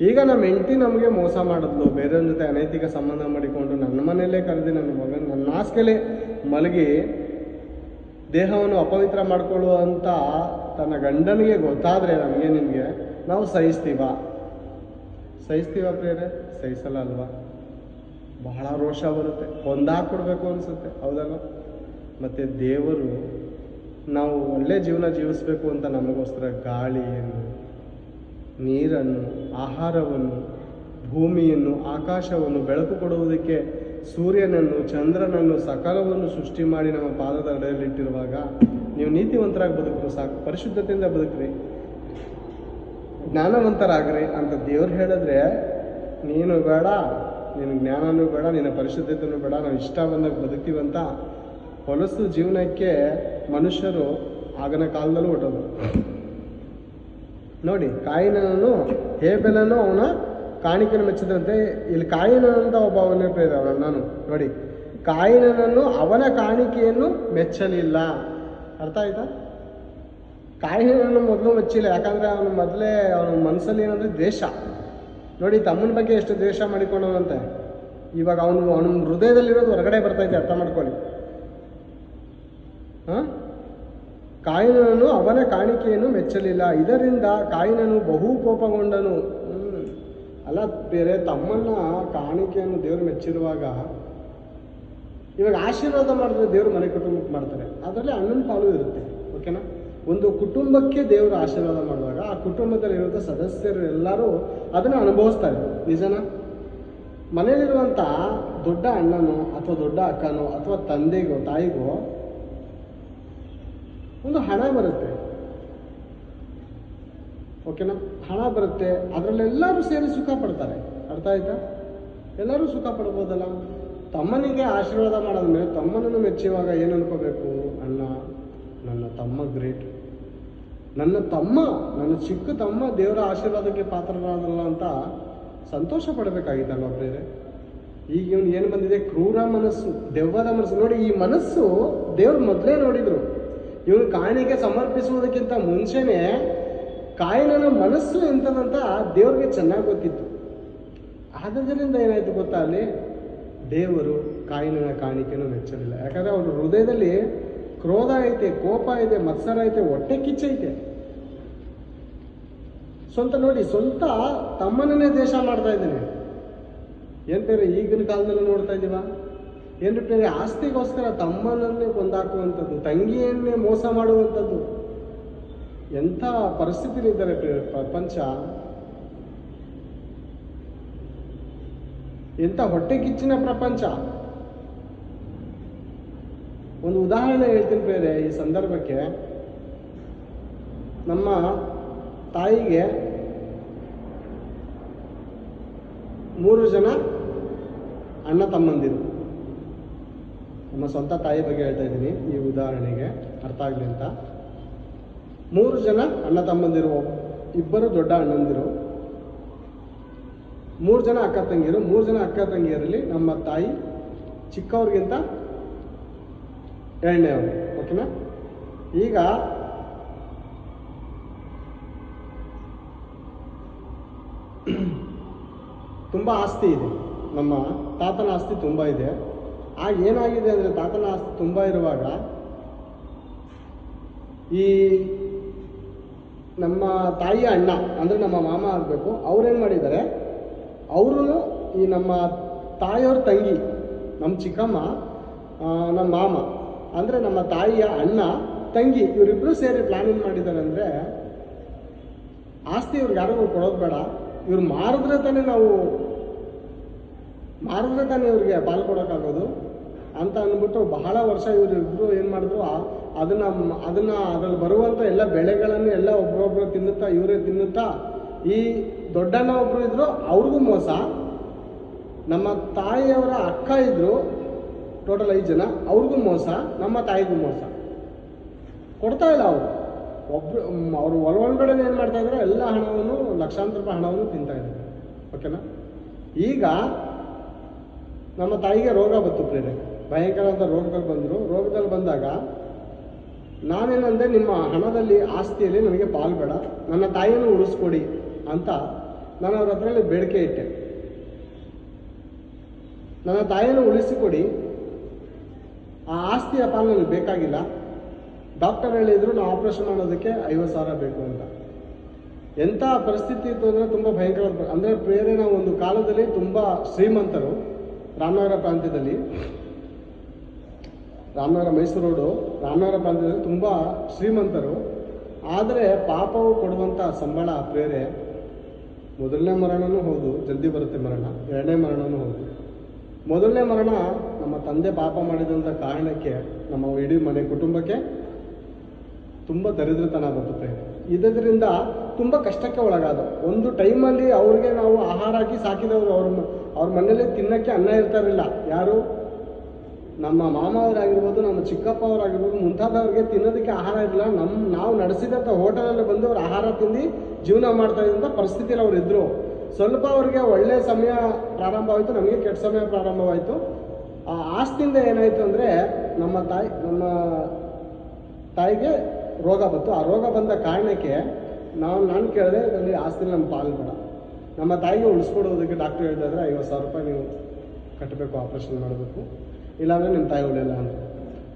A: ಈಗ ನಮ್ಮ ಹೆಂಡತಿ ನಮಗೆ ಮೋಸ ಮಾಡಿದ್ಲು, ಬೇರೆಯವ್ರ ಜೊತೆ ಅನೈತಿಕ ಸಂಬಂಧ ಮಾಡಿಕೊಂಡು ನನ್ನ ಮನೆಯಲ್ಲೇ ಕರೆದು ನನ್ನ ಮಗನ ನನ್ನ ಹಾಸಿಗೆಲೇ ಮಲಗಿ ದೇಹವನ್ನು ಅಪವಿತ್ರ ಮಾಡಿಕೊಳ್ಳುವಂಥ ತನ್ನ ಗಂಡನಿಗೆ ಗೊತ್ತಾದರೆ ನಮಗೆ ನಿಮಗೆ ನಾವು ಸಹಿಸ್ತೀವ ಪ್ರಿಯರೇ? ಸಹಿಸಲ್ಲ ಅಲ್ವಾ? ಬಹಳ ರೋಷ ಬರುತ್ತೆ, ಕೊಂದಾಕ್ಬಿಡ್ಬೇಕು ಅನಿಸುತ್ತೆ, ಹೌದಲ್ವ? ಮತ್ತು ದೇವರು ನಾವು ಒಳ್ಳೆ ಜೀವನ ಜೀವಿಸಬೇಕು ಅಂತ ನಮಗೋಸ್ಕರ ಗಾಳಿಯನ್ನು, ನೀರನ್ನು, ಆಹಾರವನ್ನು, ಭೂಮಿಯನ್ನು, ಆಕಾಶವನ್ನು, ಬೆಳಕು ಕೊಡುವುದಕ್ಕೆ ಸೂರ್ಯನನ್ನು, ಚಂದ್ರನನ್ನು, ಸಕಲವನ್ನು ಸೃಷ್ಟಿ ಮಾಡಿ ನಮ್ಮ ಪಾದದ ಅಡೆಯಲ್ಲಿಟ್ಟಿರುವಾಗ ನೀವು ನೀತಿವಂತರಾಗಿ ಬದುಕ್ರು ಸಾಕು, ಪರಿಶುದ್ಧತೆಯಿಂದ ಬದುಕ್ರಿ, ಜ್ಞಾನವಂತರಾಗ್ರಿ ಅಂತ ದೇವ್ರು ಹೇಳಿದ್ರೆ ನೀನು ಬೇಡ, ನಿನ್ನ ಜ್ಞಾನನೂ ಬೇಡ, ನಿನ್ನ ಪರಿಶುದ್ಧತೆಯೂ ಬೇಡ, ನಾವು ಇಷ್ಟ ಬಂದಾಗ ಬದುಕ್ತೀವಂತ ಹೊಲಸು ಜೀವನಕ್ಕೆ ಮನುಷ್ಯರು ಆಗಿನ ಕಾಲದಲ್ಲೂ ಹೊಟ್ಟೋದು. ನೋಡಿ, ಕಾಯಿನನು ಹೇಬೆಲನು ಅವನ ಕಾಣಿಕೆಯನ್ನು ಮೆಚ್ಚಿದಂತೆ ಇಲ್ಲಿ ಕಾಯಿನಂತ ಒಬ್ಬ ಅವನೇ ಪ್ರೇರ ನಾನು ನೋಡಿ, ಕಾಯಿನನನ್ನು ಅವನ ಕಾಣಿಕೆಯನ್ನು ಮೆಚ್ಚಲಿಲ್ಲ. ಅರ್ಥ ಆಯ್ತಾ? ಕಾಯಿನನ್ನು ಮೊದಲು ಮೆಚ್ಚಿಲ್ಲ, ಯಾಕಂದರೆ ಅವನು ಮೊದಲೇ ಅವನ ಮನಸ್ಸಲ್ಲಿ ಏನಂದರೆ ದ್ವೇಷ. ನೋಡಿ, ತಮ್ಮನ ಬಗ್ಗೆ ಎಷ್ಟು ದ್ವೇಷ ಮಾಡಿಕೊಂಡವನಂತೆ. ಇವಾಗ ಅವನ ಹೃದಯದಲ್ಲಿರೋದು ಹೊರಗಡೆ ಬರ್ತೈತೆ, ಅರ್ಥ ಮಾಡ್ಕೊಳ್ಳಿ. ಕಾಯಿನನು ಅವನ ಕಾಣಿಕೆಯನ್ನು ಮೆಚ್ಚಲಿಲ್ಲ, ಇದರಿಂದ ಕಾಯಿನನು ಬಹು ಕೋಪಗೊಂಡನು. ಅಲ್ಲ ಬೇರೆ ತಮ್ಮನ್ನ ಕಾಣಿಕೆಯನ್ನು ದೇವರು ಮೆಚ್ಚಿರುವಾಗ ಇವಾಗ ಆಶೀರ್ವಾದ ಮಾಡಿದ್ರೆ ದೇವರು ಮನೆ ಕುಟುಂಬಕ್ಕೆ ಮಾಡ್ತಾರೆ, ಅದರಲ್ಲಿ ಅಣ್ಣನ ಪಾಲು ಇರುತ್ತೆ. ಓಕೆನಾ? ಒಂದು ಕುಟುಂಬಕ್ಕೆ ದೇವರು ಆಶೀರ್ವಾದ ಮಾಡುವಾಗ ಆ ಕುಟುಂಬದಲ್ಲಿರುವಂಥ ಸದಸ್ಯರು ಎಲ್ಲರೂ ಅದನ್ನು ಅನುಭವಿಸ್ತಾರೆ. ನಿಜನಾ? ಮನೆಯಲ್ಲಿರುವಂಥ ದೊಡ್ಡ ಅಣ್ಣನೋ ಅಥವಾ ದೊಡ್ಡ ಅಕ್ಕನೋ ಅಥವಾ ತಂದೆಗೋ ತಾಯಿಗೋ ಒಂದು ಹಣ ಬರುತ್ತೆ. ಓಕೆನಾ? ಹಣ ಬರುತ್ತೆ, ಅದರಲ್ಲೆಲ್ಲರೂ ಸೇರಿ ಸುಖ ಪಡ್ತಾರೆ. ಅರ್ಥ ಆಯ್ತಾ? ಎಲ್ಲರೂ ಸುಖ ಪಡ್ಬೋದಲ್ಲ. ತಮ್ಮನಿಗೆ ಆಶೀರ್ವಾದ ಮಾಡೋದ್ಮೇಲೆ ತಮ್ಮನನ್ನು ಮೆಚ್ಚುವಾಗ ಏನು ಅನ್ಕೋಬೇಕು? ಅಣ್ಣ, ನನ್ನ ತಮ್ಮ ಗ್ರೇಟ್, ನನ್ನ ಚಿಕ್ಕ ತಮ್ಮ ದೇವರ ಆಶೀರ್ವಾದಕ್ಕೆ ಪಾತ್ರರಾದಲ್ಲ ಅಂತ ಸಂತೋಷ ಪಡಬೇಕಾಗಿತ್ತಲ್ವ ಪ್ರೇರೆ? ಈಗ ಇವನು ಏನು ಬಂದಿದೆ? ಕ್ರೂರ ಮನಸ್ಸು, ದೆವ್ವದ ಮನಸ್ಸು. ನೋಡಿ, ಈ ಮನಸ್ಸು ದೇವ್ರು ಮೊದಲೇ ನೋಡಿದ್ರು. ಇವನು ಕಾಣಿಕೆ ಸಮರ್ಪಿಸುವುದಕ್ಕಿಂತ ಮುಂಚೆನೇ ಕಾಯಿನನ ಮನಸ್ಸು ಎಂಥದಂತ ದೇವ್ರಿಗೆ ಚೆನ್ನಾಗಿ ಗೊತ್ತಿತ್ತು. ಆದ್ದರಿಂದ ಏನಾಯ್ತು ಗೊತ್ತಾ? ಅಲ್ಲಿ ದೇವರು ಕಾಯಿನನ ಕಾಣಿಕೆಯನ್ನು ಮೆಚ್ಚಲಿಲ್ಲ. ಯಾಕಂದರೆ ಅವನ ಹೃದಯದಲ್ಲಿ ಕ್ರೋಧ ಐತೆ, ಕೋಪ ಐತೆ, ಮತ್ಸರ ಐತೆ, ಹೊಟ್ಟೆ ಕಿಚ್ಚೈತೆ. ಸ್ವಂತ ತಮ್ಮನನ್ನೇ ದ್ವೇಷ ಮಾಡ್ತಾ ಇದ್ದಾನೆ. ಏನು ಬೇರೆ ಈಗಿನ ಕಾಲದಲ್ಲಿ ನೋಡ್ತಾ ಇದ್ದೀವ? ಏನು ಬೇರೆ ಆಸ್ತಿಗೋಸ್ಕರ ತಮ್ಮನನ್ನೇ ಕೊಂದಾಕುವಂಥದ್ದು, ತಂಗಿಯನ್ನೇ ಮೋಸ ಮಾಡುವಂಥದ್ದು. ಎಂಥ ಪರಿಸ್ಥಿತಿಲಿದ್ದಾರೆ ಪ್ರಪಂಚ, ಎಂಥ ಹೊಟ್ಟೆ ಕಿಚ್ಚಿನ ಪ್ರಪಂಚ. ಒಂದು ಉದಾಹರಣೆ ಹೇಳ್ತೀನಿ ಬೇರೆ ಈ ಸಂದರ್ಭಕ್ಕೆ. ನಮ್ಮ ತಾಯಿಗೆ 3 ಜನ ಅಣ್ಣ ತಮ್ಮಂದಿರು. ನಮ್ಮ ಸ್ವಂತ ತಾಯಿ ಬಗ್ಗೆ ಹೇಳ್ತಾ ಇದ್ದೀನಿ ಈ ಉದಾಹರಣೆಗೆ ಅರ್ಥ ಆಗಲಿ ಅಂತ. 3 ಜನ ಅಣ್ಣ ತಮ್ಮಂದಿರು, 2 ದೊಡ್ಡ ಅಣ್ಣಂದಿರು, 3 ಜನ ಅಕ್ಕ ತಂಗಿಯರು. 3 ಜನ ಅಕ್ಕ ತಂಗಿಯರಲ್ಲಿ ನಮ್ಮ ತಾಯಿ ಚಿಕ್ಕವ್ರಿಗಿಂತ ಎರಡನೇವ್ರು. ಓಕೆನಾ? ಈಗ ತುಂಬ ಆಸ್ತಿ ಇದೆ, ನಮ್ಮ ತಾತನ ಆಸ್ತಿ ತುಂಬ ಇದೆ. ಆಗ ಏನಾಗಿದೆ ಅಂದರೆ ತಾತನ ಆಸ್ತಿ ತುಂಬ ಇರುವಾಗ ಈ ನಮ್ಮ ತಾಯಿಯ ಅಣ್ಣ ಅಂದರೆ ನಮ್ಮ ಮಾಮ ಆಗಬೇಕು, ಅವ್ರೇನು ಮಾಡಿದ್ದಾರೆ, ಅವರು ಈ ನಮ್ಮ ತಾಯಿಯವ್ರ ತಂಗಿ, ನಮ್ಮ ಚಿಕ್ಕಮ್ಮ, ನಮ್ಮ ಮಾಮ ಅಂದರೆ ನಮ್ಮ ತಾಯಿಯ ಅಣ್ಣ ತಂಗಿ, ಇವರಿಬ್ಬರು ಸೇರಿ ಪ್ಲಾನ್ ಏನು ಮಾಡಿದ್ದಾರೆ ಅಂದರೆ, ಆಸ್ತಿ ಇವ್ರಿಗೆ ಯಾರಿಗೂ ಕೊಡೋದು ಬೇಡ, ಇವ್ರು ಮಾರಿದ್ರೆ ತಾನೇ ಇವ್ರಿಗೆ ಪಾಲು ಕೊಡೋಕ್ಕಾಗೋದು ಅಂತ ಅಂದ್ಬಿಟ್ಟು ಬಹಳ ವರ್ಷ ಇವರಿಬ್ಬರು ಏನು ಮಾಡಿದ್ರು, ಅದ್ರಲ್ಲಿ ಬರುವಂಥ ಎಲ್ಲ ಬೆಳೆಗಳನ್ನು ಎಲ್ಲ ಒಬ್ಬರೊಬ್ಬರು ತಿನ್ನುತ್ತಾ, ಇವರೇ ತಿನ್ನುತ್ತಾ, ಈ ದೊಡ್ಡಣ್ಣ ಒಬ್ಬರು ಇದ್ರು ಅವ್ರಿಗೂ ಮೋಸ, ನಮ್ಮ ತಾಯಿಯವರ ಅಕ್ಕ ಇದ್ರು ಟೋಟಲ್ 5 ಜನ, ಅವ್ರಿಗೂ ಮೋಸ, ನಮ್ಮ ತಾಯಿಗೂ ಮೋಸ. ಕೊಡ್ತಾ ಇಲ್ಲ ಅವರು ಒಳಗಡೆ ಏನು ಮಾಡ್ತಾ ಇದ್ದಾರೆ, ಎಲ್ಲ ಹಣವನ್ನು, ಲಕ್ಷಾಂತರ ರೂಪಾಯಿ ಹಣವನ್ನು ತಿಂತಾ ಇದ್ದಾರೆ. ಓಕೆನಾ? ಈಗ ನಮ್ಮ ತಾಯಿಗೆ ರೋಗ ಬಂತು ಪ್ರೇರೆ, ಭಯಂಕರವಾದ ರೋಗದಲ್ಲಿ ಬಂದಾಗ ನಾನೇನಂದರೆ, ನಿಮ್ಮ ಹಣದಲ್ಲಿ ಆಸ್ತಿಯಲ್ಲಿ ನನಗೆ ಪಾಲು ಬೇಡ, ನನ್ನ ತಾಯಿಯನ್ನು ಉಳಿಸ್ಕೊಡಿ ಅಂತ ನಾನು ಅವ್ರ ಹತ್ರಲ್ಲಿ ಬೇಡಿಕೆ ಇಟ್ಟೆ. ನನ್ನ ತಾಯಿಯನ್ನು ಉಳಿಸಿಕೊಡಿ, ಆ ಆಸ್ತಿಯ ಪಾಲು ನನಗೆ ಬೇಕಾಗಿಲ್ಲ. ಡಾಕ್ಟರ್ ಹೇಳಿದ್ರು ನಾವು ಆಪ್ರೇಷನ್ ಮಾಡೋದಕ್ಕೆ 50,000 ಬೇಕು ಅಂತ. ಎಂಥ ಪರಿಸ್ಥಿತಿ ಇತ್ತು ಅಂದರೆ ತುಂಬ ಭಯಂಕರ. ಅಂದರೆ ಪ್ರೇರೆ ನಾವು ಒಂದು ಕಾಲದಲ್ಲಿ ತುಂಬ ಶ್ರೀಮಂತರು, ರಾಮನಗರ ಪ್ರಾಂತ್ಯದಲ್ಲಿ, ರಾಮನಗರ ಮೈಸೂರು ರೋಡು ರಾಮನಗರ ಪ್ರಾಂತ್ಯದಲ್ಲಿ ತುಂಬ ಶ್ರೀಮಂತರು. ಆದರೆ ಪಾಪವು ಕೊಡುವಂಥ ಸಂಬಳ ಪ್ರೇರೆ, ಮೊದಲನೇ ಮರಣನೂ ಹೌದು, ಜಲ್ದಿ ಬರುತ್ತೆ ಮರಣ, ಎರಡನೇ ಮರಣನೂ ಹೌದು. ಮೊದಲನೇ ಮರಣ ನಮ್ಮ ತಂದೆ ಪಾಪ ಮಾಡಿದಂಥ ಕಾರಣಕ್ಕೆ ನಮ್ಮ ಇಡೀ ಮನೆ ಕುಟುಂಬಕ್ಕೆ ತುಂಬ ದರಿದ್ರತನ ಬರುತ್ತೆ. ಇದರಿಂದ ತುಂಬ ಕಷ್ಟಕ್ಕೆ ಒಳಗಾದ. ಒಂದು ಟೈಮಲ್ಲಿ ಅವ್ರಿಗೆ ನಾವು ಆಹಾರ ಹಾಕಿ ಸಾಕಿದವರು, ಅವ್ರ ಮನೇಲಿ ತಿನ್ನೋಕ್ಕೆ ಅನ್ನ ಇರ್ತಾರಿಲ್ಲ. ಯಾರು? ನಮ್ಮ ಮಾಮ ಅವರಾಗಿರ್ಬೋದು, ನಮ್ಮ ಚಿಕ್ಕಪ್ಪ ಅವರಾಗಿರ್ಬೋದು, ಮುಂತಾದವ್ರಿಗೆ ತಿನ್ನೋದಕ್ಕೆ ಆಹಾರ ಇರಲಿಲ್ಲ. ನಾವು ನಡೆಸಿದಂಥ ಹೋಟೆಲಲ್ಲಿ ಬಂದು ಅವ್ರು ಆಹಾರ ತಿಂದು ಜೀವನ ಮಾಡ್ತಾ ಇದ್ದಂಥ ಪರಿಸ್ಥಿತಿಯಲ್ಲಿ ಅವ್ರು ಇದ್ದರು. ಸ್ವಲ್ಪ ಅವ್ರಿಗೆ ಒಳ್ಳೆಯ ಸಮಯ ಪ್ರಾರಂಭವಾಯಿತು, ನಮಗೆ ಕೆಟ್ಟ ಸಮಯ ಪ್ರಾರಂಭವಾಯಿತು. ಆ ಆಸ್ತಿಯಿಂದ ಏನಾಯಿತು ಅಂದರೆ, ನಮ್ಮ ತಾಯಿಗೆ ರೋಗ ಬಂತು. ಆ ರೋಗ ಬಂದ ಕಾರಣಕ್ಕೆ ನಾನು ಕೇಳಿದೆ, ಇದರಲ್ಲಿ ಆಸ್ತಿಲಿ ನಮ್ಮ ಪಾಲು ಬೇಡ, ನಮ್ಮ ತಾಯಿಗೆ ಉಳಿಸ್ಕೊಡೋದಕ್ಕೆ ಡಾಕ್ಟರ್ ಹೇಳ್ತಾ ಇದ್ರೆ 50,000 ರೂಪಾಯಿ ನೀವು ಕಟ್ಟಬೇಕು, ಆಪ್ರೇಷನ್ ಮಾಡಬೇಕು, ಇಲ್ಲಾಂದರೆ ನಿಮ್ಮ ತಾಯಿ ಉಳಿಯಲ್ಲ ಅಂತ.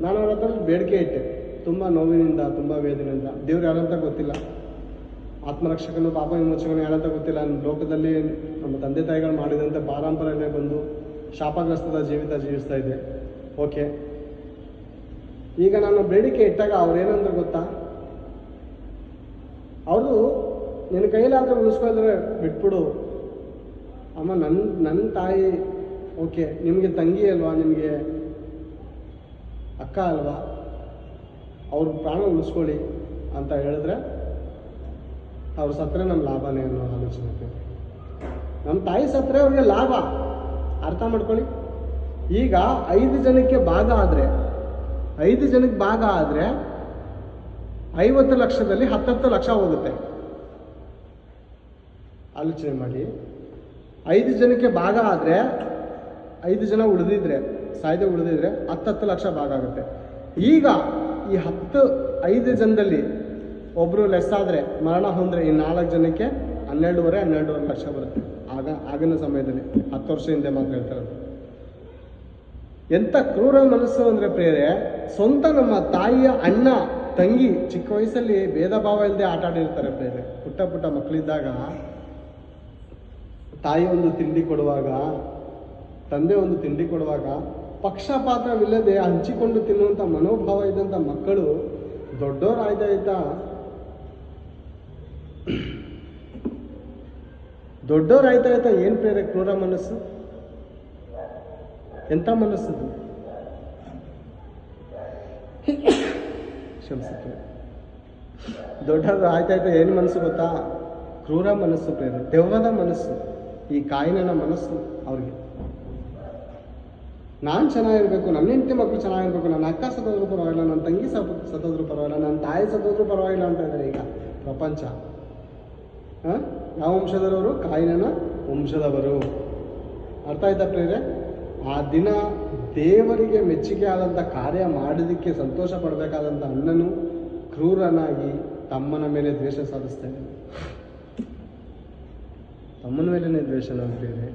A: ನಾನು ಅವ್ರ ಹತ್ರ ಬೇಡಿಕೆ ಇಟ್ಟೆ, ತುಂಬ ನೋವಿನಿಂದ, ತುಂಬ ವೇದನೆಯಿಂದ. ದೇವ್ರು ಯಾರಂತ ಗೊತ್ತಿಲ್ಲ, ಆತ್ಮರಕ್ಷಕನು ಪಾಪ ವಿಮೋಚಕನು ಯಾರಂತ ಗೊತ್ತಿಲ್ಲ. ಲೋಕದಲ್ಲಿ ನಮ್ಮ ತಂದೆ ತಾಯಿಗಳು ಮಾಡಿದಂತೆ ಪಾರಂಪರೆಯಲ್ಲೇ ಬಂದು ಶಾಪಗ್ರಸ್ತದ ಜೀವಿತ ಜೀವಿಸ್ತಾ ಇದೆ. ಓಕೆ, ಈಗ ನಾನು ಬೇಡಿಕೆ ಇಟ್ಟಾಗ ಅವ್ರು ಏನಂದ್ರೆ ಗೊತ್ತಾ, ಅವರು ನಿನ್ನ ಕೈಲಾದರೆ ಉಳಿಸ್ಕೊಳ್ದ್ರೆ ಬಿಟ್ಬಿಡು ಅಮ್ಮ, ನನ್ನ ತಾಯಿ ಓಕೆ, ನಿಮಗೆ ತಂಗಿ ಅಲ್ವಾ, ನಿಮಗೆ ಅಕ್ಕ ಅಲ್ವಾ, ಅವ್ರ ಪ್ರಾಣ ಉಳಿಸ್ಕೊಳ್ಳಿ ಅಂತ ಹೇಳಿದ್ರೆ, ಅವ್ರು ಸತ್ತರೆ ನಮ್ಮ ಲಾಭನೇ ಅನ್ನೋ ಆಲೋಚನೆ. ನಮ್ಮ ತಾಯಿ ಸತ್ತರೆ ಅವ್ರಿಗೆ ಲಾಭ, ಅರ್ಥ ಮಾಡ್ಕೊಳ್ಳಿ. ಈಗ 5 ಜನಕ್ಕೆ ಭಾಗ ಆದರೆ 50 ಲಕ್ಷದಲ್ಲಿ 10 ಲಕ್ಷ ಹೋಗುತ್ತೆ. ಆಲೋಚನೆ ಮಾಡಿ. 5 ಜನಕ್ಕೆ ಭಾಗ ಆದರೆ 5 ಜನ ಉಳಿದಿದ್ರೆ 10 ಲಕ್ಷ ಭಾಗ ಆಗುತ್ತೆ. ಈಗ ಈ 5 ಜನದಲ್ಲಿ ಒಬ್ಬರು ಲೆಸ್ ಆದರೆ, ಮರಣ ಹೊಂದರೆ, ಈ 4 ಜನಕ್ಕೆ 12.5 ಲಕ್ಷ ಬರುತ್ತೆ. ಆಗಿನ ಸಮಯದಲ್ಲಿ 10 ವರ್ಷ ಹಿಂದೆ ಮಾತ್ರ ಹೇಳ್ತಾರೆ. ಎಂಥ ಕ್ರೂರ ಮನಸ್ಸು ಅಂದರೆ ಪ್ರೇರೆ, ಸ್ವಂತ ನಮ್ಮ ತಾಯಿಯ ಅಣ್ಣ ತಂಗಿ ಚಿಕ್ಕ ವಯಸ್ಸಲ್ಲಿ ಭೇದ ಭಾವ ಇಲ್ಲದೆ ಆಟ ಆಡಿರ್ತಾರೆ ಪ್ರೇರೆ. ಪುಟ್ಟ ಮಕ್ಕಳಿದ್ದಾಗ ತಾಯಿ ಒಂದು ತಿಂಡಿ ಕೊಡುವಾಗ, ತಂದೆ ಒಂದು ತಿಂಡಿ ಕೊಡುವಾಗ ಪಕ್ಷಪಾತವಿಲ್ಲದೆ ಹಂಚಿಕೊಂಡು ತಿನ್ನುವಂಥ ಮನೋಭಾವ ಇದ್ದಂಥ ಮಕ್ಕಳು ದೊಡ್ಡವರಾಯ್ತಾ ಏನು ಪ್ರೇರೆ ಕ್ರೂರ ಮನಸ್ಸು, ಎಂಥ ಮನಸ್ಸದು. ಕ್ಷಮಿಸುತ್ತೆ. ದೊಡ್ಡದು ಆಯ್ತಾಯ್ತಾ ಏನು ಮನಸ್ಸು ಗೊತ್ತಾ, ಕ್ರೂರ ಮನಸ್ಸು ಪ್ರೇರೆ, ದೆವ್ವದ ಮನಸ್ಸು, ಈ ಕಾಯಿನ ಮನಸ್ಸು ಅವ್ರಿಗೆ. ನಾನು ಚೆನ್ನಾಗಿರ್ಬೇಕು, ನನ್ನ ಹೆಂಡತಿ ಮಕ್ಕಳು ಚೆನ್ನಾಗಿರ್ಬೇಕು, ನನ್ನ ಅಕ್ಕ ಸತ್ತೋದ್ರೂ ಪರವಾಗಿಲ್ಲ, ನನ್ನ ತಂಗಿ ಸತ್ತೋದ್ರೂ ಪರವಾಗಿಲ್ಲ, ನನ್ನ ತಾಯಿ ಸತ್ತೋದ್ರೂ ಪರವಾಗಿಲ್ಲ ಅಂತ ಇದ್ದಾರೆ ಈಗ ಪ್ರಪಂಚ. ಯಾವ ವಂಶದವರು? ಕಾಯಿನ ವಂಶದವರು. ಅರ್ಥ ಆಯ್ತಾ ಪ್ರೇರೆ? ಆ ದಿನ ದೇವರಿಗೆ ಮೆಚ್ಚುಗೆ ಆದಂಥ ಕಾರ್ಯ ಮಾಡೋದಕ್ಕೆ ಸಂತೋಷ ಪಡಬೇಕಾದಂಥ ಅಣ್ಣನು ಕ್ರೂರನಾಗಿ ತಮ್ಮನ ಮೇಲೆ ದ್ವೇಷ ಸಾಧಿಸ್ತಾ ಇದ್ದಾನೆ. ತಮ್ಮನ ಮೇಲೇ ದ್ವೇಷ ನೋಡ್ತೀವಿ.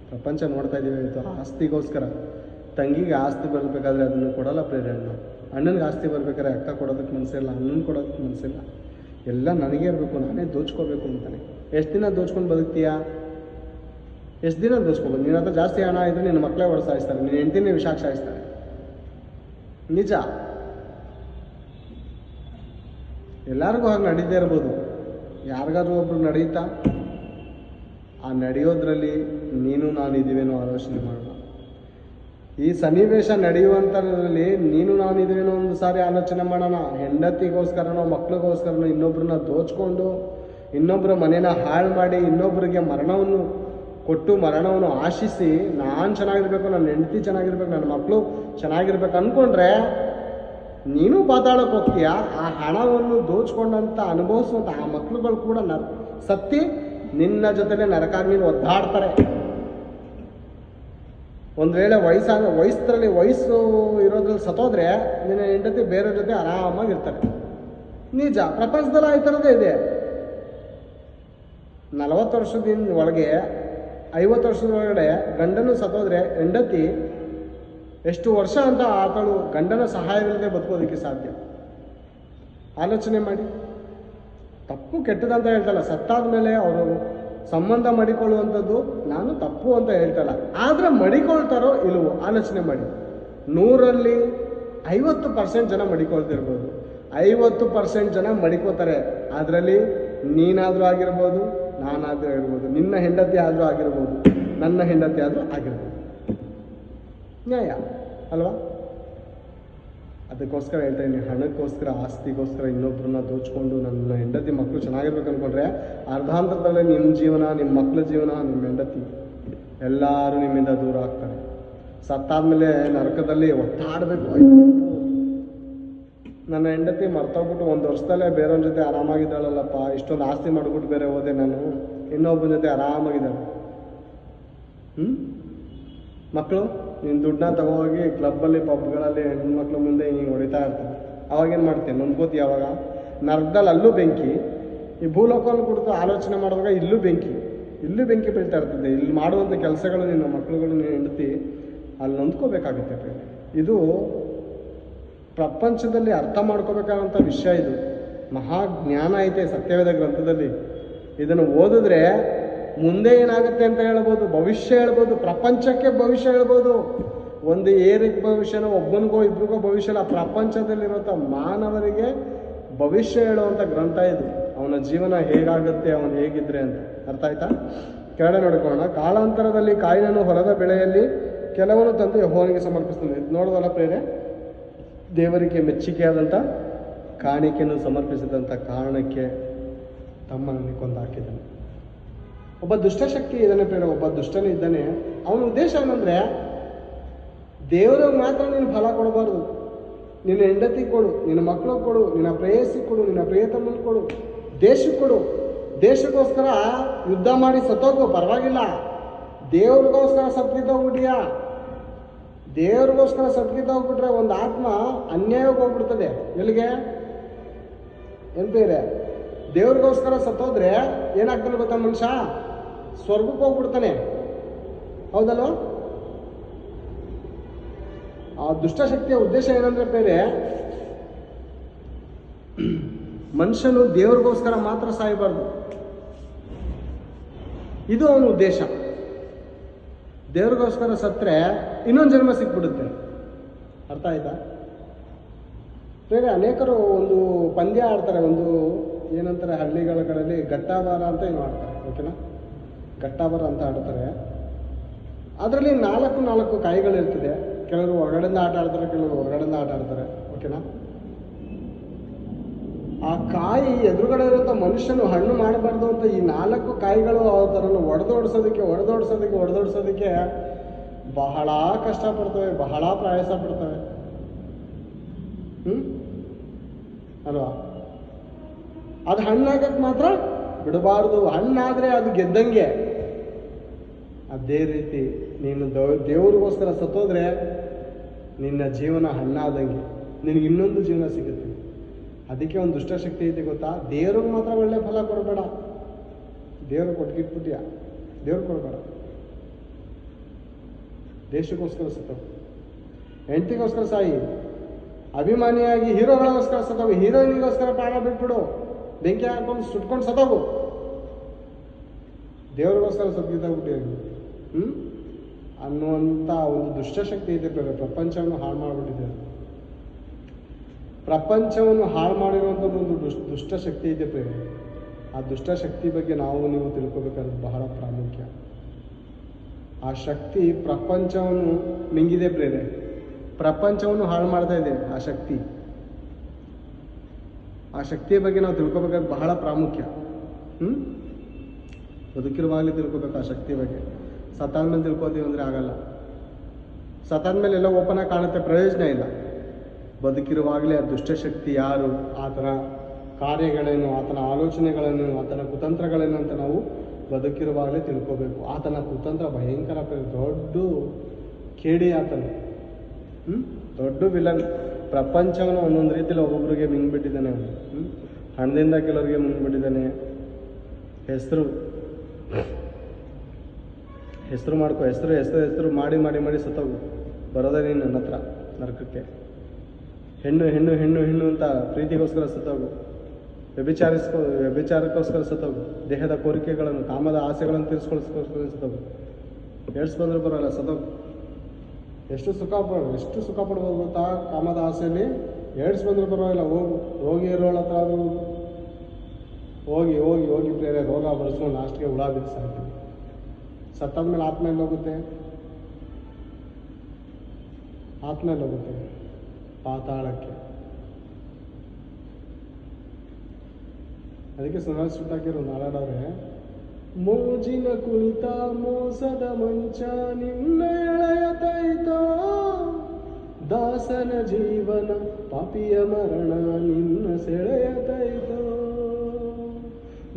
A: ಪ್ರಪಂಚ ನೋಡ್ತಾ ಇದ್ದೀವಿ ಇವತ್ತು. ಆಸ್ತಿಗೋಸ್ಕರ ತಂಗಿಗೆ ಆಸ್ತಿ ಬರಬೇಕಾದ್ರೆ ಅದನ್ನು ಕೊಡಲ್ಲ ಪ್ರೇರೆ ಅಣ್ಣ. ಅಣ್ಣನಿಗೆ ಆಸ್ತಿ ಬರ್ಬೇಕಾದ್ರೆ ಅಕ್ಕ ಕೊಡೋದಕ್ಕೆ ಮನಸ್ಸಿಲ್ಲ, ಅಣ್ಣನ ಕೊಡೋದಕ್ಕೆ ಮನಸ್ಸಿಲ್ಲ. ಎಲ್ಲ ನನಗೇ ಇರಬೇಕು, ನಾನೇ ದೋಚ್ಕೋಬೇಕು ಅಂತಾನೆ. ಎಷ್ಟು ದಿನ ದೋಚ್ಕೊಂಡು ಬದುಕ್ತೀಯಾ? ಎಷ್ಟು ದಿನ ದೋಚ್ಕೋಬೋದು? ನಿನ್ನ ಹತ್ರ ಜಾಸ್ತಿ ಹಣ ಇದ್ರೆ ನಿನ್ನ ಮಕ್ಕಳೇ ಹೊಡೆದು ಸಾಯಿಸ್ತಾರೆ, ನಿನ್ನ ಹೆಂಡತಿನೇ ವಿಷಾಕ್ ಸಾಯಿಸ್ತಾರೆ. ನಿಜ. ಎಲ್ಲರಿಗೂ ಹಾಗೆ ನಡೀತಾ ಇರ್ಬೋದು, ಯಾರಿಗಾದ್ರೂ ಒಬ್ರು ನಡೀತಾ. ಆ ನಡೆಯೋದ್ರಲ್ಲಿ ನೀನು ನಾನು ಇದ್ದೀವೇನೋ ಆಲೋಚನೆ ಮಾಡೋಣ. ಈ ಸನ್ನಿವೇಶ ನಡೆಯುವಂಥದ್ರಲ್ಲಿ ನೀನು ನಾನು ಇದ್ದೀವೇನೋ ಒಂದು ಸಾರಿ ಆಲೋಚನೆ ಮಾಡೋಣ. ಹೆಂಡತಿಗೋಸ್ಕರನೋ ಮಕ್ಳಿಗೋಸ್ಕರನೋ ಇನ್ನೊಬ್ರನ್ನ ದೋಚ್ಕೊಂಡು, ಇನ್ನೊಬ್ಬರ ಮನೇನ ಹಾಳು ಮಾಡಿ, ಇನ್ನೊಬ್ಬರಿಗೆ ಮರಣವನ್ನು ಕೊಟ್ಟು, ಮರಣವನ್ನು ಆಶಿಸಿ, ನಾನು ಚೆನ್ನಾಗಿರ್ಬೇಕು, ನನ್ನ ಹೆಂಡತಿ ಚೆನ್ನಾಗಿರ್ಬೇಕು, ನನ್ನ ಮಕ್ಕಳು ಚೆನ್ನಾಗಿರ್ಬೇಕು ಅಂದ್ಕೊಂಡ್ರೆ ನೀನು ಪಾತಾಳಕ್ಕೆ ಹೋಗ್ತೀಯ. ಆ ಹಣವನ್ನು ದೋಚ್ಕೊಂಡಂತ ಅನುಭವಿಸುವಂಥ ಆ ಮಕ್ಳುಗಳು ಕೂಡ ಸತ್ತಿ ನಿನ್ನ ಜೊತೆಲೆ ನರಕಾಗಿ ನೀನು ಒದ್ದಾಡ್ತಾರೆ. ಒಂದು ವೇಳೆ ವಯಸ್ಸು ಇರೋದ್ರಲ್ಲಿ ಸತ್ತೋದ್ರೆ ನಿನ್ನ ಹೆಂಡತಿ ಬೇರೆ ಜೊತೆ ಆರಾಮಾಗಿರ್ತಾರೆ. ನಿಜ, ಪ್ರಪಂಚದಲ್ಲಿ ಈ ಥರದೇ ಇದೆ. 40 ವರ್ಷದಿಂದ ಒಳಗೆ 50 ವರ್ಷದೊಳಗಡೆ ಗಂಡನು ಸತ್ತೋದ್ರೆ ಹೆಂಡತಿ ಎಷ್ಟು ವರ್ಷ ಅಂತ ಆತಳು ಗಂಡನ ಸಹಾಯವಿಲ್ಲದೆ ಬದುಕೋದಕ್ಕೆ ಸಾಧ್ಯ? ಆಲೋಚನೆ ಮಾಡಿ. ತಪ್ಪು ಕೆಟ್ಟದಂತ ಹೇಳ್ತಲ್ಲ, ಸತ್ತಾದ ಮೇಲೆ ಅವರು ಸಂಬಂಧ ಮಾಡಿಕೊಳ್ಳುವಂಥದ್ದು ನಾನು ತಪ್ಪು ಅಂತ ಹೇಳ್ತಲ್ಲ, ಆದರೆ ಮಡಿಕೊಳ್ತಾರೋ ಇಲ್ವೋ ಆಲೋಚನೆ ಮಾಡಿ. 100ರಲ್ಲಿ 50% ಜನ ಮಡಿಕೊಳ್ತಿರ್ಬೋದು, 50% ಜನ ಮಡಿಕೋತಾರೆ. ಅದರಲ್ಲಿ ನೀನಾದರೂ ಆಗಿರ್ಬೋದು, ನಾನಾದರೂ ಆಗಿರ್ಬೋದು, ನಿನ್ನ ಹೆಂಡತಿ ಆದರೂ ಆಗಿರ್ಬೋದು, ನನ್ನ ಹೆಂಡತಿ ಆದರೂ ಆಗಿರ್ಬೋದು. ನ್ಯಾಯ ಅಲ್ವಾ? ಅದಕ್ಕೋಸ್ಕರ ಹೇಳ್ತಾ ಇದ್ದೀನಿ, ಹಣಕ್ಕೋಸ್ಕರ ಆಸ್ತಿಗೋಸ್ಕರ ಇನ್ನೊಬ್ಬರನ್ನ ದೋಚ್ಕೊಂಡು ನನ್ನ ಹೆಂಡತಿ ಮಕ್ಕಳು ಚೆನ್ನಾಗಿರ್ಬೇಕು ಅಂದ್ಕೊಂಡ್ರೆ ಅರ್ಧಾಂತರದಲ್ಲೇ ನಿಮ್ಮ ಜೀವನ, ನಿಮ್ಮ ಮಕ್ಕಳ ಜೀವನ, ನಿಮ್ಮ ಹೆಂಡತಿ ಎಲ್ಲರೂ ನಿಮ್ಮಿಂದ ದೂರ ಆಗ್ತಾರೆ. ಸತ್ತಾದ್ಮೇಲೆ ನರಕದಲ್ಲಿ ಒತ್ತಾಡಬೇಕು. ನನ್ನ ಹೆಂಡತಿ ಮರ್ತೋಗ್ಬಿಟ್ಟು 1 ವರ್ಷದಲ್ಲೇ ಬೇರೆಯವ್ರ ಜೊತೆ ಆರಾಮಾಗಿದ್ದಾಳಲ್ಲಪ್ಪ, ಇಷ್ಟೊಂದು ಆಸ್ತಿ ಮಾಡಿಬಿಟ್ಟು ಬೇರೆ ಹೋದೆ ನಾನು, ಇನ್ನೊಬ್ಬನ ಜೊತೆ ಆರಾಮಾಗಿದ್ದಾಳೆ. ಮಕ್ಕಳು ನಿನ್ನ ದುಡ್ಡನ್ನ ತಗೋಗಿ ಕ್ಲಬ್ಬಲ್ಲಿ ಪಬ್ಗಳಲ್ಲಿ ಹೆಣ್ಮಕ್ಳು ಮುಂದೆ ಹಿಂಗೆ ಹೊಡಿತಾ ಇರ್ತಾರೆ. ಅವಾಗೇನು ಮಾಡ್ತೇನೆ? ನೊಂದ್ಕೋತಿ. ಅವಾಗ ನರಕದಲ್ಲಿ ಅಲ್ಲೂ ಬೆಂಕಿ, ಈ ಭೂಲೋಕವನ್ನು ಕುರಿತು ಆಲೋಚನೆ ಮಾಡುವಾಗ ಇಲ್ಲೂ ಬೆಂಕಿ ಬೀಳ್ತಾ ಇರ್ತದೆ. ಇಲ್ಲಿ ಮಾಡುವಂಥ ಕೆಲಸಗಳು ನಿನ್ನ ಮಕ್ಕಳುಗಳು, ನಿನ್ನ ಹೆಂಡತಿ ಅಲ್ಲಿ ನೊಂದ್ಕೋಬೇಕಾಗುತ್ತೆ. ಇದು ಪ್ರಪಂಚದಲ್ಲಿ ಅರ್ಥ ಮಾಡ್ಕೋಬೇಕಾದಂಥ ವಿಷಯ. ಇದು ಮಹಾಜ್ಞಾನ ಐತೆ ಸತ್ಯವೇದ ಗ್ರಂಥದಲ್ಲಿ. ಇದನ್ನು ಓದಿದ್ರೆ ಮುಂದೆ ಏನಾಗುತ್ತೆ ಅಂತ ಹೇಳ್ಬೋದು, ಭವಿಷ್ಯ ಹೇಳ್ಬೋದು, ಪ್ರಪಂಚಕ್ಕೆ ಭವಿಷ್ಯ ಹೇಳ್ಬೋದು. ಒಂದು ಏರಿಗ್ ಭವಿಷ್ಯನೋ, ಒಬ್ಬನಿಗೋ ಇಬ್ರಿಗೋ ಭವಿಷ್ಯ ಅಲ್ಲ, ಪ್ರಪಂಚದಲ್ಲಿರುವಂಥ ಮಾನವರಿಗೆ ಭವಿಷ್ಯ ಹೇಳುವಂಥ ಗ್ರಂಥ ಇದು. ಅವನ ಜೀವನ ಹೇಗಾಗುತ್ತೆ, ಅವನು ಹೇಗಿದ್ರೆ ಅಂತ. ಅರ್ಥ ಆಯ್ತಾ? ಕೆಳಗಡೆ ನೋಡ್ಕೊಳ್ಳೋಣ. ಕಾಲಾಂತರದಲ್ಲಿ ಕಾಯಿನನ್ನು ಹೊಲದ ಬೆಳೆಯಲ್ಲಿ ಕೆಲವನ್ನು ತಂದು ಯೆಹೋವನಿಗೆ ಸಮರ್ಪಿಸ್ತಾನೆ. ಇದು ನೋಡೋದಲ್ಲ ಪ್ರೇರೆ, ದೇವರಿಗೆ ಮೆಚ್ಚುಗೆಯಾದಂಥ ಕಾಣಿಕೆಯನ್ನು ಸಮರ್ಪಿಸಿದಂಥ ಕಾರಣಕ್ಕೆ ತಮ್ಮನನ್ನು ಕೊಂದು ಹಾಕಿದ್ದಾನೆ. ಒಬ್ಬ ದುಷ್ಟಶಕ್ತಿ ಇದ್ದಾನೆ ಪ್ರೇರೆ, ಒಬ್ಬ ದುಷ್ಟನೇ ಇದ್ದಾನೆ. ಅವನ ಉದ್ದೇಶ ಏನಂದರೆ ದೇವರಿಗೆ ಮಾತ್ರ ನೀನು ಫಲ ಕೊಡಬಾರ್ದು. ನಿನ್ನ ಹೆಂಡತಿ ಕೊಡು, ನಿನ್ನ ಮಕ್ಕಳಿಗೆ ಕೊಡು, ನಿನ್ನ ಪ್ರೇಯಸಿಗೆ ಕೊಡು, ನಿನ್ನ ಪ್ರಿಯತಮ್ಮನಿಗೆ ಕೊಡು, ದೇಶಕ್ಕೆ ಕೊಡು. ದೇಶಕ್ಕೋಸ್ಕರ ಯುದ್ಧ ಮಾಡಿ ಸತ್ತೋಗು, ಪರವಾಗಿಲ್ಲ. ದೇವ್ರಿಗೋಸ್ಕರ ಸತ್ಗಿದ್ದೋಗ್ಬಿಟ್ಟಿಯಾ? ದೇವ್ರಿಗೋಸ್ಕರ ಸತ್ಗಿದ್ದೋಗ್ಬಿಟ್ರೆ ಒಂದು ಆತ್ಮ ಅನ್ಯಾಯಕ್ಕೆ ಹೋಗ್ಬಿಡ್ತದೆ. ಎಲ್ಲಿಗೆ? ಏನು ಬೇರೆ? ದೇವ್ರಿಗೋಸ್ಕರ ಸತ್ತೋದ್ರೆ ಏನಾಗ್ತಾನೆ ಗೊತ್ತಾ? ಮನುಷ್ಯ ಸ್ವರ್ಗಕ್ಕೆ ಹೋಗ್ಬಿಡ್ತಾನೆ. ಹೌದಲ್ವ? ಆ ದುಷ್ಟಶಕ್ತಿಯ ಉದ್ದೇಶ ಏನಂದ್ರೆ ಬೇರೆ, ಮನುಷ್ಯನು ದೇವ್ರಿಗೋಸ್ಕರ ಮಾತ್ರ ಸಾಯಬಾರ್ದು. ಇದು ಅವನ ಉದ್ದೇಶ. ದೇವ್ರಿಗೋಸ್ಕರ ಸತ್ತರೆ ಇನ್ನೊಂದು ಜನ್ಮ ಸಿಕ್ಬಿಡುತ್ತೆ. ಅರ್ಥ ಆಯ್ತಾ? ಬೇರೆ ಅನೇಕರು ಒಂದು ಪಂದ್ಯ ಆಡ್ತಾರೆ, ಒಂದು ಏನಂತಾರೆ ಹಳ್ಳಿಗಳ ಕಡೆಯಲ್ಲಿ ಗಟ್ಟಾಬಾರ ಅಂತ ಏನು ಆಡ್ತಾರೆ. ಓಕೆನಾ? ಗಟ್ಟಾಬಾರ ಅಂತ ಆಡ್ತಾರೆ. ಅದರಲ್ಲಿ 4 ಕಾಯಿಗಳಿರ್ತದೆ. ಕೆಲವರು ಹೊರಗಡೆಯಿಂದ ಆಟ ಆಡ್ತಾರೆ, ಕೆಲವರು ಹೊರಗಡೆಯಿಂದ ಆಟ ಆಡ್ತಾರೆ. ಓಕೆನಾ? ಆ ಕಾಯಿ ಎದುರುಗಡೆ ಇರುವಂಥ ಮನುಷ್ಯನು ಹಣ್ಣು ಮಾಡಬಾರ್ದು ಅಂತ ಈ 4 ಕಾಯಿಗಳು ಅವರನ್ನು ಹೊಡೆದೋಡ್ಸೋದಕ್ಕೆ ಬಹಳ ಕಷ್ಟಪಡ್ತವೆ, ಬಹಳ ಪ್ರಯಾಸ ಪಡ್ತವೆ. ಅಲ್ವಾ? ಅದು ಹಣ್ಣಾಗಕ್ಕೆ ಮಾತ್ರ ಬಿಡಬಾರ್ದು. ಹಣ್ಣಾದರೆ ಅದು ಗೆದ್ದಂಗೆ. ಅದೇ ರೀತಿ ನೀನು ದೇವ್ರಿಗೋಸ್ಕರ ಸತ್ತೋದ್ರೆ ನಿನ್ನ ಜೀವನ ಹಣ್ಣಾದಂಗೆ ನಿನಗೆ ಇನ್ನೊಂದು ಜೀವನ ಸಿಗುತ್ತೆ. ಅದಕ್ಕೆ ಒಂದು ದುಷ್ಟಶಕ್ತಿ ಐತೆ ಗೊತ್ತಾ? ದೇವ್ರಿಗೆ ಮಾತ್ರ ಒಳ್ಳೆ ಫಲ ಕೊಡಬೇಡ. ದೇವ್ರು ಕೊಟ್ಗಿಟ್ಬಿಟ್ಯಾ, ದೇವ್ರು ಕೊಡಬೇಡ. ದೇಶಕ್ಕೋಸ್ಕರ ಸತ್ತವು, ಹೆಂಡತಿಗೋಸ್ಕರ ಸಾಯಿ, ಅಭಿಮಾನಿಯಾಗಿ ಹೀರೋಗಳಿಗೋಸ್ಕರ ಸತ್ತವು, ಹೀರೋಯಿನಿಗೋಸ್ಕರ ಪ್ರಾಣ ಬಿಟ್ಬಿಡು, ಬೆಂಕಿ ಹಾಕೊಂಡು ಸುಟ್ಕೊಂಡು ಸತ್ತವು, ದೇವ್ರಿಗೋಸ್ಕರ ಸತ್ತಿದ್ದಾಗ್ಬಿಟ್ಟು ಅನ್ನುವಂಥ ಒಂದು ದುಷ್ಟಶಕ್ತಿ ಇದೆ. ಪ್ರಪಂಚವನ್ನು ಹಾಳು ಮಾಡಿಬಿಟ್ಟಿದೆ. ಪ್ರಪಂಚವನ್ನು ಹಾಳು ಮಾಡಿರುವಂಥದ್ದು ಒಂದು ದುಷ್ಟಶಕ್ತಿ ಇದೆ ಪ್ರೇಮ. ಆ ದುಷ್ಟಶಕ್ತಿ ಬಗ್ಗೆ ನಾವು ನೀವು ತಿಳ್ಕೊಬೇಕಾದ್ರೆ ಬಹಳ ಪ್ರಾಮುಖ್ಯ. ಆ ಶಕ್ತಿ ಪ್ರಪಂಚವನ್ನು ಮಿಂಗಿದೆ ಪ್ರೇರೆ, ಪ್ರಪಂಚವನ್ನು ಹಾಳು ಮಾಡ್ತಾ ಇದೆ ಆ ಶಕ್ತಿ. ಆ ಶಕ್ತಿಯ ಬಗ್ಗೆ ನಾವು ತಿಳ್ಕೊಬೇಕಾದ್ರೆ ಬಹಳ ಪ್ರಾಮುಖ್ಯ. ಬದುಕಿರುವಾಗಲೇ ತಿಳ್ಕೊಬೇಕು ಆ ಶಕ್ತಿ ಬಗ್ಗೆ. ಸತ್ತಾದ ಮೇಲೆ ತಿಳ್ಕೊತೀವಿ ಅಂದರೆ ಆಗಲ್ಲ. ಸತ್ತಾದ ಮೇಲೆ ಎಲ್ಲ ಓಪನ್ ಆಗಿ ಕಾಣುತ್ತೆ, ಪ್ರಯೋಜನ ಇಲ್ಲ. ಬದುಕಿರುವಾಗಲೇ ಆ ದುಷ್ಟಶಕ್ತಿ ಯಾರು, ಆತನ ಕಾರ್ಯಗಳೇನು, ಆತನ ಆಲೋಚನೆಗಳೇನು, ಆತನ ಕುತಂತ್ರಗಳೇನು ಅಂತ ನಾವು ಬದುಕಿರುವಾಗಲೇ ತಿಳ್ಕೋಬೇಕು. ಆತನ ಕುತಂತ್ರ ಭಯಂಕರ, ದೊಡ್ಡ ಕೇಡಿ ಆತನ, ದೊಡ್ಡ ವಿಲನ್. ಪ್ರಪಂಚವನ್ನು ಒಂದೊಂದು ರೀತಿಯಲ್ಲಿ ಒಬ್ಬೊಬ್ಬರಿಗೆ ಮಿಂಗ್ಬಿಟ್ಟಿದ್ದಾನೆ ಅವನು. ಹಣದಿಂದ ಕೆಲವರಿಗೆ ಮಿಂಗ್ಬಿಟ್ಟಿದ್ದಾನೆ. ಹೆಸರು ಮಾಡ್ಕೊ, ಹೆಸರು ಮಾಡಿ ಮಾಡಿ ಮಾಡಿ ಸತ್ತೋಗು. ಬರೋದೇ ನೀನು ನನ್ನ ಹತ್ರ ನರಕಕ್ಕೆ. ಹೆಣ್ಣು ಹೆಣ್ಣು ಹೆಣ್ಣು ಹೆಣ್ಣು ಅಂತ ಪ್ರೀತಿಗೋಸ್ಕರ ಸತ್ತೋಗು, ವ್ಯಭಿಚಾರಕ್ಕೋಸ್ಕರ ಸತ್ತೋಗು, ದೇಹದ ಕೋರಿಕೆಗಳನ್ನು, ಕಾಮದ ಆಸೆಗಳನ್ನು ತೀರಿಸ್ಕೊಳ್ಳೋಸ್ಕರ ಸತ್ತೋಗು. ಬಂದರೂ ಬರೋಲ್ಲ, ಸತ್ತೋಗು. ಎಷ್ಟು ಸುಖ ಪಡ್ಬೋದು ಗೊತ್ತಾ ಕಾಮದ ಆಸೆಯಲ್ಲಿ? ಬಂದರೂ ಬರೋಲ್ಲ. ಹೋಗಿ ಇರೋಳ ಹತ್ರ ಅದು ಹೋಗಿ ಹೋಗಿ ಹೋಗಿ ಪ್ರೇರೆ ರೋಗ ಬಡಿಸ್ಕೊಂಡು ಲಾಸ್ಟ್ಗೆ ಹುಳ ಬಿದ್ದು ಸಾಯ್ತೀವಿ. ಸತ್ತಾದ್ಮೇಲೆ ಆತ್ಮ ಎಲ್ಲಿ ಹೋಗುತ್ತೆ? ಆತ್ಮ ಎಲ್ಲಿ ಹೋಗುತ್ತೆ? ಪಾತಾಳಕ್ಕೆ. ಅದಕ್ಕೆ ಸುಟ್ಟಾಕಿರೋ ನಾರಾಡವ್ರೆ, ಮೋಜಿನ ಕುಣಿತ ಮೋಸದ ಮಂಚ ನಿನ್ನ ಎಳೆಯತಾಯ್ತೋ, ದಾಸನ ಜೀವನ ಪಾಪಿಯ ಮರಣ ನಿನ್ನ ಸೆಳೆಯತಾಯ್ತೋ.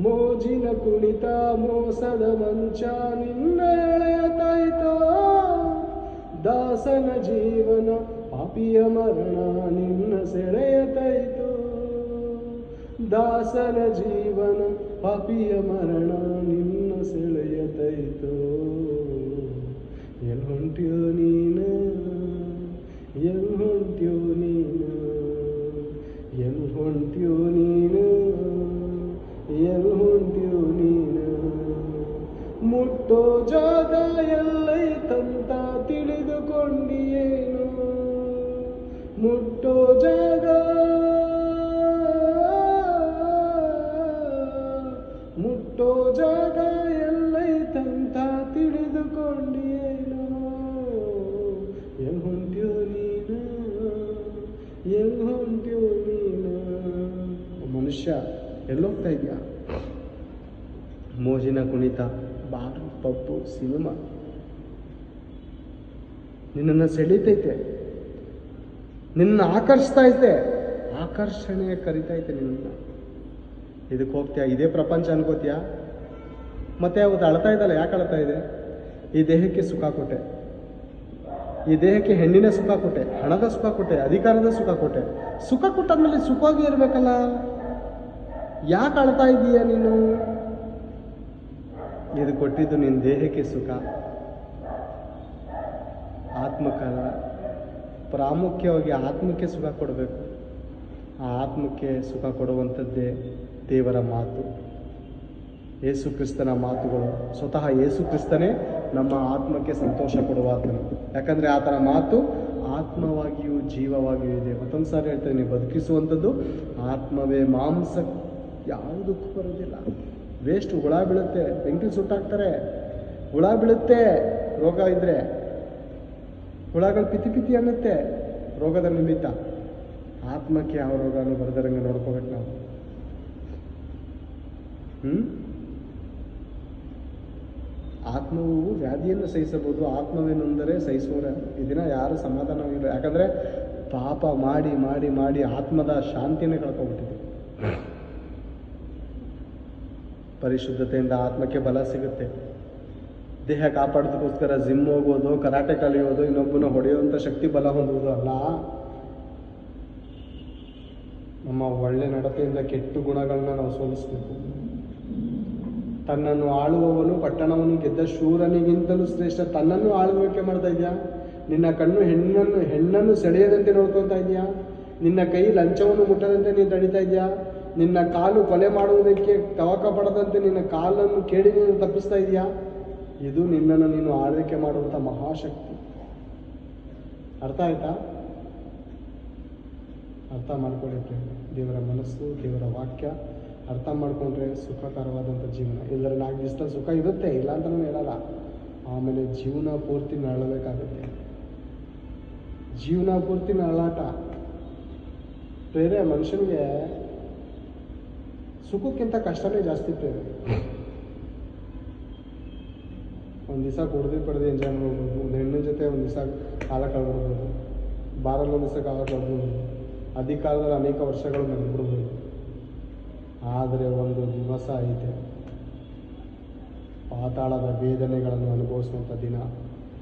A: ಮೋಜಿನ ಕುಣಿತ ಮೋಸದ ಮಂಚ ನಿನ್ನ ಎಳೆಯತಾಯ್ತೋ, ದಾಸನ ಜೀವನ ಪಾಪಿಯ ಮರಣ ನಿನ್ನ ಸೆಳೆಯತಾಯ್ತೋ. ದಾಸನ ಜೀವನ ಪಾಪಿಯ ಮರಣ ನಿನ್ನ ಸೆಳೆಯತಾಯ್ತೋ. ಎಲ್ಲಿ ಹೊಂಟ್ಯೋ ನೀನು, ಎಲ್ಲಿ ಹೊಂಟ್ಯೋ ನೀನು, ಎಲ್ಲಿ ಹೊಂಟ್ಯೋ ನೀನು, ಎಲ್ಲಿ ಹೊಂಟ್ಯೋ ನೀನು. ಮುಟ್ಟೋ ಜಾಗ ಎಲ್ಲೈತಂತ ತಿಳಿದುಕೊಂಡಿಯೇನು, ಮುಟ್ಟೋ ಜಾಗ ಮುಟ್ಟೋ ಜಾಗ ಎಲ್ಲೈತಂತ ತಿಳಿದುಕೊಂಡಿಯೇನು. ಎಲ್ಲಿ ಹೊಂಟ್ಯೋ ನೀನು, ಎಲ್ಲಿ ಹೊಂಟ್ಯೋ ನೀನು. ಮನುಷ್ಯ ಎಲ್ಲೋಗ್ತಾ ಇದೆಯಾ? ಮೋಜಿನ ಕುಣಿತ, ಬಾರು, ಪಪ್ಪು, ಸಿನಿಮಾ ನಿನ್ನನ್ನು ಸೆಳೀತೈತೆ, ನಿನ್ನ ಆಕರ್ಷಿಸ್ತಾ ಐತೆ, ಆಕರ್ಷಣೆ ಕರಿತೈತೆ ನಿನ್ನ. ಇದಕ್ಕೆ ಹೋಗ್ತೀಯಾ? ಇದೇ ಪ್ರಪಂಚ ಅನ್ಕೋತೀಯಾ? ಮತ್ತೆ ಅವತ್ತು ಅಳ್ತಾ ಇದ್ದಲ್ಲ, ಯಾಕೆ ಅಳ್ತಾ ಇದೆ? ಈ ದೇಹಕ್ಕೆ ಸುಖ ಕೊಟ್ಟೆ, ಈ ದೇಹಕ್ಕೆ ಹೆಣ್ಣಿನ ಸುಖ ಕೊಟ್ಟೆ, ಹಣದ ಸುಖ ಕೊಟ್ಟೆ, ಅಧಿಕಾರದ ಸುಖ ಕೊಟ್ಟೆ. ಸುಖ ಕೊಟ್ಟಾದ್ಮೇಲೆ ಸುಖವಾಗಿ ಇರಬೇಕಲ್ಲ, ಯಾಕೆ ಅಳ್ತಾ ಇದ್ದೀಯ ನೀನು? ಇದು ಕೊಟ್ಟಿದ್ದು ನಿನ್ನ ದೇಹಕ್ಕೆ ಸುಖ, ಆತ್ಮಕ್ಕಲ್ಲ. ಪ್ರಾಮುಖ್ಯವಾಗಿ ಆತ್ಮಕ್ಕೆ ಸುಖ ಕೊಡಬೇಕು. ಆ ಆತ್ಮಕ್ಕೆ ಸುಖ ಕೊಡುವಂಥದ್ದೇ ದೇವರ ಮಾತು, ಯೇಸು ಕ್ರಿಸ್ತನ ಮಾತುಗಳು. ಸ್ವತಃ ಯೇಸು ಕ್ರಿಸ್ತನೇ ನಮ್ಮ ಆತ್ಮಕ್ಕೆ ಸಂತೋಷ ಕೊಡುವ ಆತನು. ಯಾಕಂದರೆ ಆತನ ಮಾತು ಆತ್ಮವಾಗಿಯೂ ಜೀವವಾಗಿಯೂ ಇದೆ. ಮತ್ತೊಂದು ಸಾರಿ ಹೇಳ್ತೇನೆ, ಬದುಕಿಸುವಂಥದ್ದು ಆತ್ಮವೇ. ಮಾಂಸ ಯಾವುದಕ್ಕೂ ಬರೋದಿಲ್ಲ, ವೇಸ್ಟ್. ಹುಳ ಬೀಳುತ್ತೆ, ಬೆಂಕಿ ಸುಟ್ಟಾಕ್ತಾರೆ, ಹುಳ ಬೀಳುತ್ತೆ. ರೋಗ ಇದ್ದರೆ ಹುಳಗಳು ಪಿತಿ ಪಿತಿ ಅನ್ನುತ್ತೆ, ರೋಗದ ನಿಮಿತ್ತ. ಆತ್ಮಕ್ಕೆ ಯಾವ ರೋಗನೂ ಬರದಿರಂಗೆ ನೋಡ್ಕೋಬೇಕು ನಾವು. ಆತ್ಮವು ವ್ಯಾಧಿಯನ್ನು ಸಹಿಸಬಹುದು, ಆತ್ಮವೇನೆಂದರೆ ಸಹಿಸುವರೆ. ಈ ದಿನ ಯಾರು ಸಮಾಧಾನವಾಗಿಲ್ಲ. ಯಾಕಂದರೆ ಪಾಪ ಮಾಡಿ ಮಾಡಿ ಮಾಡಿ ಆತ್ಮದ ಶಾಂತಿಯನ್ನೇ ಕಳ್ಕೊಬಿಟ್ಟಿದೆ. ಪರಿಶುದ್ಧತೆಯಿಂದ ಆತ್ಮಕ್ಕೆ ಬಲ ಸಿಗುತ್ತೆ, ದೇಹ ಕಾಪಾಡೋದಕ್ಕೋಸ್ಕರ ಜಿಮ್ ಹೋಗೋದು, ಕರಾಟೆ ಕಲಿಯೋದು, ಇನ್ನೊಬ್ಬನ ಹೊಡೆಯುವಂಥ ಶಕ್ತಿ ಬಲ ಹೊಂದುವುದು ಅಲ್ಲ. ನಮ್ಮ ಒಳ್ಳೆ ನಡತೆಯಿಂದ ಕೆಟ್ಟ ಗುಣಗಳನ್ನ ನಾವು ಸೋಲಿಸಬೇಕು. ತನ್ನನ್ನು ಆಳುವವನು ಪಟ್ಟಣವನ್ನು ಗೆದ್ದ ಶೂರನಿಗಿಂತಲೂ ಶ್ರೇಷ್ಠ. ತನ್ನನ್ನು ಆಳ್ವಿಕೆ ಮಾಡ್ತಾ ಇದೆಯಾ? ನಿನ್ನ ಕಣ್ಣು ಹೆಣ್ಣನ್ನು ಸೆಳೆಯದಂತೆ ನೋಡ್ಕೊತಾ ಇದೆಯಾ? ನಿನ್ನ ಕೈ ಲಂಚವನ್ನು ಮುಟ್ಟದಂತೆ ನೀನು ತಡಿತಾ ಇದೆಯಾ? ನಿನ್ನ ಕಾಲು ಕೊಲೆ ಮಾಡುವುದಕ್ಕೆ ತವಕ ಪಡದಂತೆ ನಿನ್ನ ಕಾಲನ್ನು ಕೇಳಿ ನೀನು ತಪ್ಪಿಸ್ತಾ ಇದೆಯಾ? ಇದು ನಿನ್ನನ್ನು ನೀನು ಆಳ್ವಿಕೆ ಮಾಡುವಂಥ ಮಹಾಶಕ್ತಿ. ಅರ್ಥ ಆಯ್ತಾ? ಅರ್ಥ ಮಾಡ್ಕೊಳ್ಳಿ ಪ್ರೇಮ. ದೇವರ ಮನಸ್ಸು, ದೇವರ ವಾಕ್ಯ ಅರ್ಥ ಮಾಡಿಕೊಂಡ್ರೆ ಸುಖಕರವಾದಂಥ ಜೀವನ. ಇಲ್ಲದ್ರೆ 4 ದಿವಸದಲ್ಲಿ ಸುಖ ಇರುತ್ತೆ, ಇಲ್ಲ ಅಂತ ನಾನು ಹೇಳಲ್ಲ. ಆಮೇಲೆ ಜೀವನ ಪೂರ್ತಿ ನರಳಬೇಕಾಗುತ್ತೆ. ಜೀವನ ಪೂರ್ತಿ ನರಳಾಟ. ಪ್ರೇರೆ ಮನುಷ್ಯನಿಗೆ ಸುಖಕ್ಕಿಂತ ಕಷ್ಟನೇ ಜಾಸ್ತಿ ಪ್ರೇರೆ. ಒಂದು ದಿವಸ ಕುಡ್ದು ಎಂಜಾಯ್ ಮಾಡ್ಬೋದು, ಒಂದು ಹೆಣ್ಣಿನ ಜೊತೆ ಒಂದು ದಿವಸ ಕಾಲ ಕಳ್ಬಿಡ್ಬೋದು, ಬಾರಲ್ಲಿ ಒಂದು ದಿವಸ ಕಾಲ ಕಳ್ಬೋದು, ಅಧಿಕಾರದಲ್ಲಿ ಅನೇಕ ವರ್ಷಗಳು ನೆನ್ಬಿಡ್ಬೋದು. ಆದರೆ ಒಂದು ದಿವಸ ಐತೆ, ಪಾತಾಳದ ವೇದನೆಗಳನ್ನು ಅನುಭವಿಸುವಂಥ ದಿನ.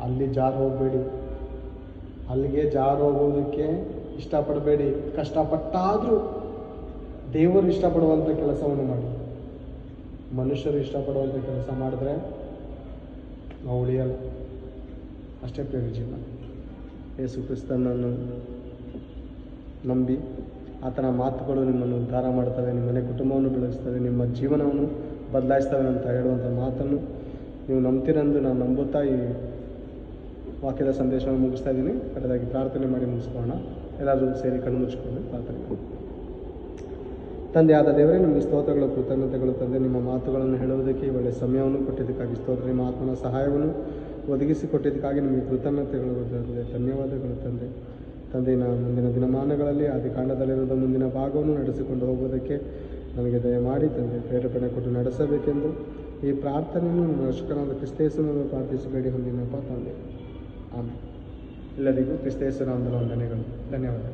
A: ಅಲ್ಲಿ ಜಾರು ಹೋಗಬೇಡಿ, ಅಲ್ಲಿಗೆ ಜಾರು ಹೋಗೋದಕ್ಕೆ ಇಷ್ಟಪಡಬೇಡಿ. ಕಷ್ಟಪಟ್ಟಾದರೂ ದೇವರು ಇಷ್ಟಪಡುವಂಥ ಕೆಲಸವನ್ನು ಮಾಡಿ. ಮನುಷ್ಯರು ಇಷ್ಟಪಡುವಂಥ ಕೆಲಸ ಮಾಡಿದ್ರೆ ನಾವು ಉಳಿಯಲ್ಲ. ಅಷ್ಟೇ ಪ್ರೇಮ ಜೀವನ. ಯೇಸು ಕ್ರಿಸ್ತನನ್ನು ನಂಬಿ ಆತನ ಮಾತುಗಳು ನಿಮ್ಮನ್ನು ಉದ್ಧಾರ ಮಾಡ್ತವೆ, ನಿಮ್ಮ ಮನೆ ಕುಟುಂಬವನ್ನು ಬೆಳೆಸ್ತವೆ, ನಿಮ್ಮ ಜೀವನವನ್ನು ಬದಲಾಯಿಸ್ತವೆ ಅಂತ ಹೇಳುವಂಥ ಮಾತನ್ನು ನೀವು ನಂಬ್ತೀರೆಂದು ನಾನು ನಂಬುತ್ತಾ ಈ ವಾಕ್ಯದ ಸಂದೇಶವನ್ನು ಮುಗಿಸ್ತಾ ಇದ್ದೀನಿ. ಕಡೆದಾಗಿ ಪ್ರಾರ್ಥನೆ ಮಾಡಿ ಮುಗಿಸ್ಕೊಳ್ಳೋಣ. ಎಲ್ಲರೂ ಸೇರಿ ಕಣ್ಣು ಮುಚ್ಚಿಕೊಂಡು ಪ್ರಾರ್ಥನೆ. ತಂದೆಯಾದ ದೇವರೇ, ನಿಮಗೆ ಸ್ತೋತ್ರಗಳು, ಕೃತಜ್ಞತೆಗಳು ತಂದೆ. ನಿಮ್ಮ ಮಾತುಗಳನ್ನು ಹೇಳುವುದಕ್ಕೆ ಒಳ್ಳೆಯ ಸಮಯವನ್ನು ಕೊಟ್ಟಿದ್ದಕ್ಕಾಗಿ ಸ್ತೋತ್ರ. ನಿಮ್ಮ ಆತ್ಮನ ಸಹಾಯವನ್ನು ಒದಗಿಸಿಕೊಟ್ಟಿದ್ದಕ್ಕಾಗಿ ನಿಮಗೆ ಕೃತಜ್ಞತೆಗಳು ತಂದೆ, ಧನ್ಯವಾದಗಳು ತಂದೆ. ಮುಂದಿನ ದಿನಮಾನಗಳಲ್ಲಿ ಆದಿಕಾಂಡದಲ್ಲಿರುವ ಮುಂದಿನ ಭಾಗವನ್ನು ನಡೆಸಿಕೊಂಡು ಹೋಗುವುದಕ್ಕೆ ನನಗೆ ದಯಮಾಡಿ ತಂದೆ ಪ್ರೇರೇಪಣೆ ಕೊಟ್ಟು ನಡೆಸಬೇಕೆಂದು ಈ ಪ್ರಾರ್ಥನೆಯನ್ನು ನಮ್ಮ ರಕ್ಷಕನಾದ ಕ್ರಿಸ್ತೇಸನನ್ನು ಪ್ರಾರ್ಥಿಸಿ ಬೇಡಿ ಹೊಂದಿನಪ್ಪ ತಂದೆ. ಆಮೇಲೆ ಎಲ್ಲರಿಗೂ ಕ್ರಿಸ್ತೇಸನ ವಂದನೆಗಳು. ಧನ್ಯವಾದ.